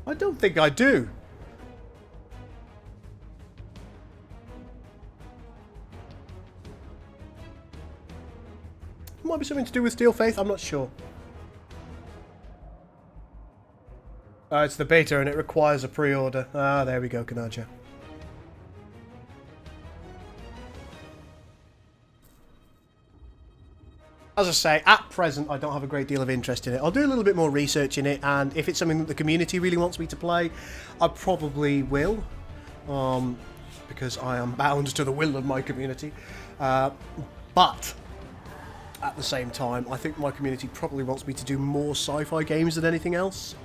I don't think I do. Might be something to do with Steel Faith, I'm not sure. It's the beta and it requires a pre-order. Ah, there we go, Kanaja. As I say, at present, I don't have a great deal of interest in it. I'll do a little bit more research in it, and if it's something that the community really wants me to play, I probably will. Because I am bound to the will of my community. But at the same time, I think my community probably wants me to do more sci-fi games than anything else.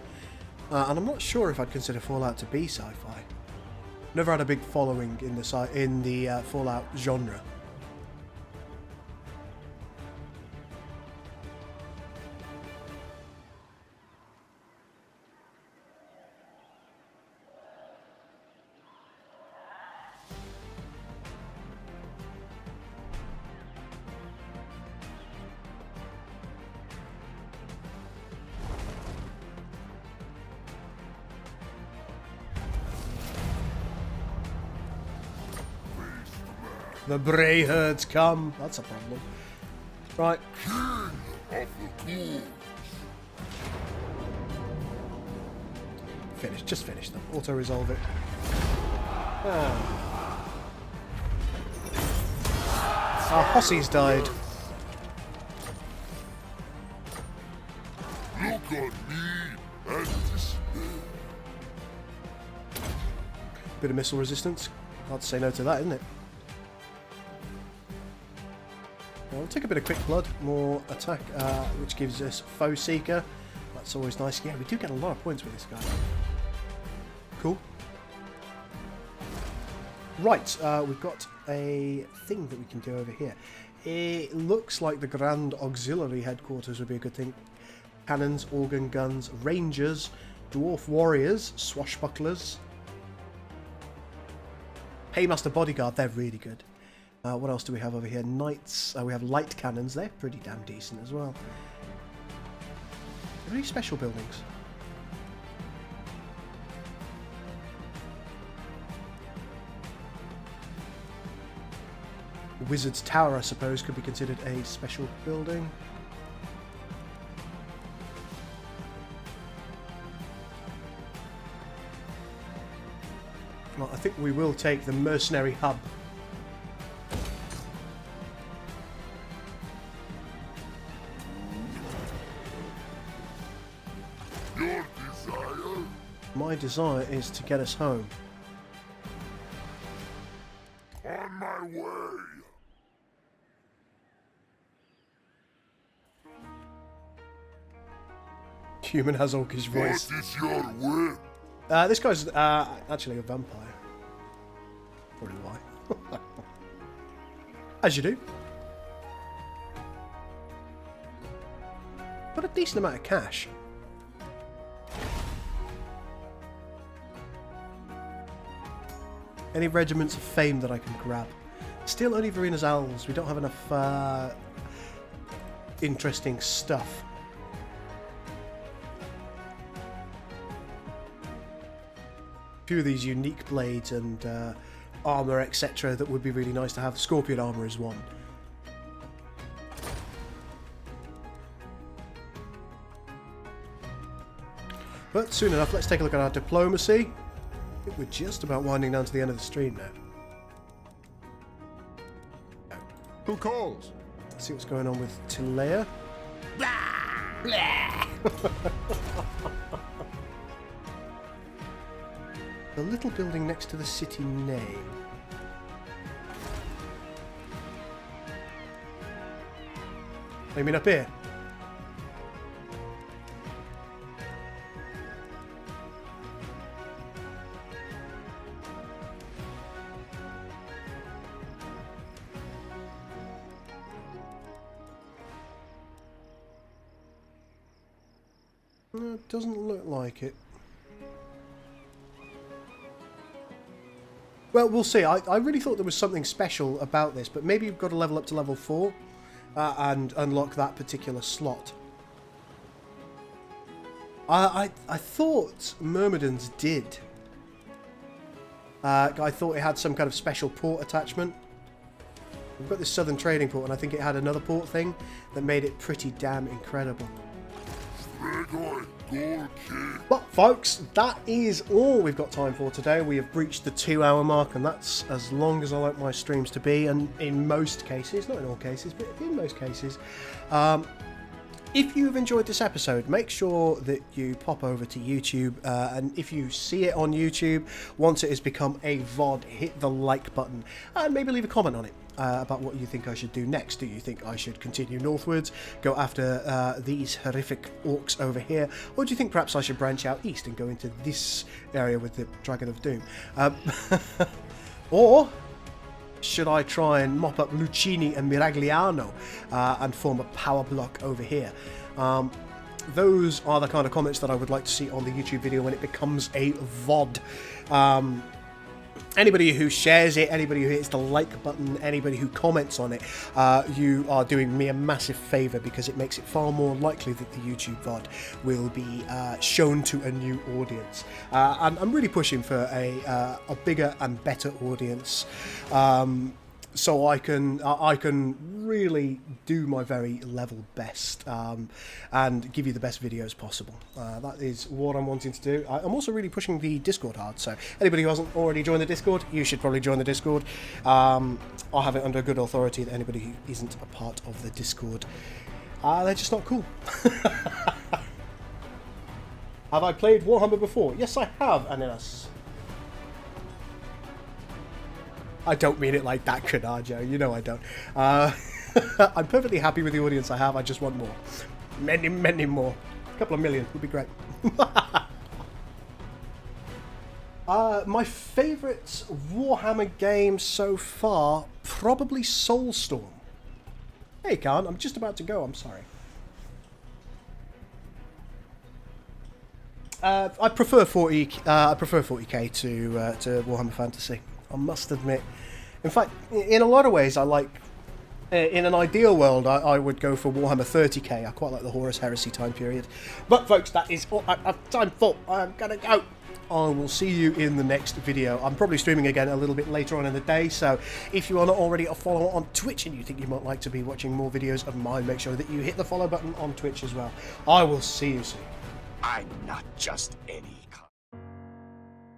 And I'm not sure if I'd consider Fallout to be sci-fi. Never had a big following in the Fallout genre. The Bray herds come. That's a problem. Right. Finish. Just finish them. Auto-resolve it. Our Hossie's died. Look on me and despair. Bit of missile resistance. Hard to say no to that, isn't it? We'll take a bit of quick blood, more attack, which gives us Foe Seeker. That's always nice. Yeah, we do get a lot of points with this guy. Cool. Right, we've got a thing that we can do over here. It looks like the Grand Auxiliary Headquarters would be a good thing. Cannons, organ guns, rangers, dwarf warriors, swashbucklers. Paymaster Bodyguard, they're really good. What else do we have over here? Knights. We have light cannons. They're pretty damn decent as well. Are there any special buildings? Wizard's Tower, I suppose, could be considered a special building. Well, I think we will take the Mercenary Hub. Your desire? My desire is to get us home. On my way. Human has Orcish voice. What is your will? This guy's actually a vampire. Probably why. As you do. Got a decent amount of cash. Any regiments of fame that I can grab? Still only Verena's Owls. We don't have enough interesting stuff. A few of these unique blades and armour, etc. that would be really nice to have. Scorpion armour is one. But soon enough, let's take a look at our diplomacy. I think we're just about winding down to the end of the stream now. Who calls? Let's see what's going on with Tilea. The little building next to the city name. I mean up here? No, it doesn't look like it. Well, we'll see. I really thought there was something special about this, but maybe you've got to level up to level 4 and unlock that particular slot. I thought Myrmidons did. I thought it had some kind of special port attachment. We've got this southern trading port, and I think it had another port thing that made it pretty damn incredible. Stretch But folks, that is all we've got time for today. We have breached the 2-hour mark, and that's as long as I like my streams to be, and in most cases, not in all cases, but in most cases. If you've enjoyed this episode, make sure that you pop over to YouTube, and if you see it on YouTube, once it has become a VOD, hit the like button, and maybe leave a comment on it about what you think I should do next. Do you think I should continue northwards, go after these horrific orcs over here, or do you think perhaps I should branch out east and go into this area with the Dragon of Doom? Or should I try and mop up Lucchini and Miragliano and form a power block over here? Those are the kind of comments that I would like to see on the YouTube video when it becomes a VOD. Anybody who shares it, anybody who hits the like button, anybody who comments on it, you are doing me a massive favour, because it makes it far more likely that the YouTube VOD will be shown to a new audience. And I'm really pushing for a bigger and better audience, so I can really do my very level best and give you the best videos possible. That is what I'm wanting to do. I'm also really pushing the Discord hard, so anybody who hasn't already joined the Discord, you should probably join the Discord. I'll have it under good authority that anybody who isn't a part of the Discord, they're just not cool. Have I played Warhammer before? Yes, I have, Anilas. I don't mean it like that, Canarjo. You know I don't. I'm perfectly happy with the audience I have. I just want more. Many, many more. A couple of million would be great. My favourite Warhammer game so far, probably Soulstorm. Hey, Khan, I'm just about to go. I'm sorry. I prefer 40. I prefer 40k to Warhammer Fantasy. I must admit. In fact, in a lot of ways, I like. In an ideal world, I would go for Warhammer 30k. I quite like the Horus Heresy time period. But folks, that is all I have time for. I'm gonna go. I will see you in the next video. I'm probably streaming again a little bit later on in the day, so if you are not already a follower on Twitch and you think you might like to be watching more videos of mine, make sure that you hit the follow button on Twitch as well. I will see you soon. I'm not just any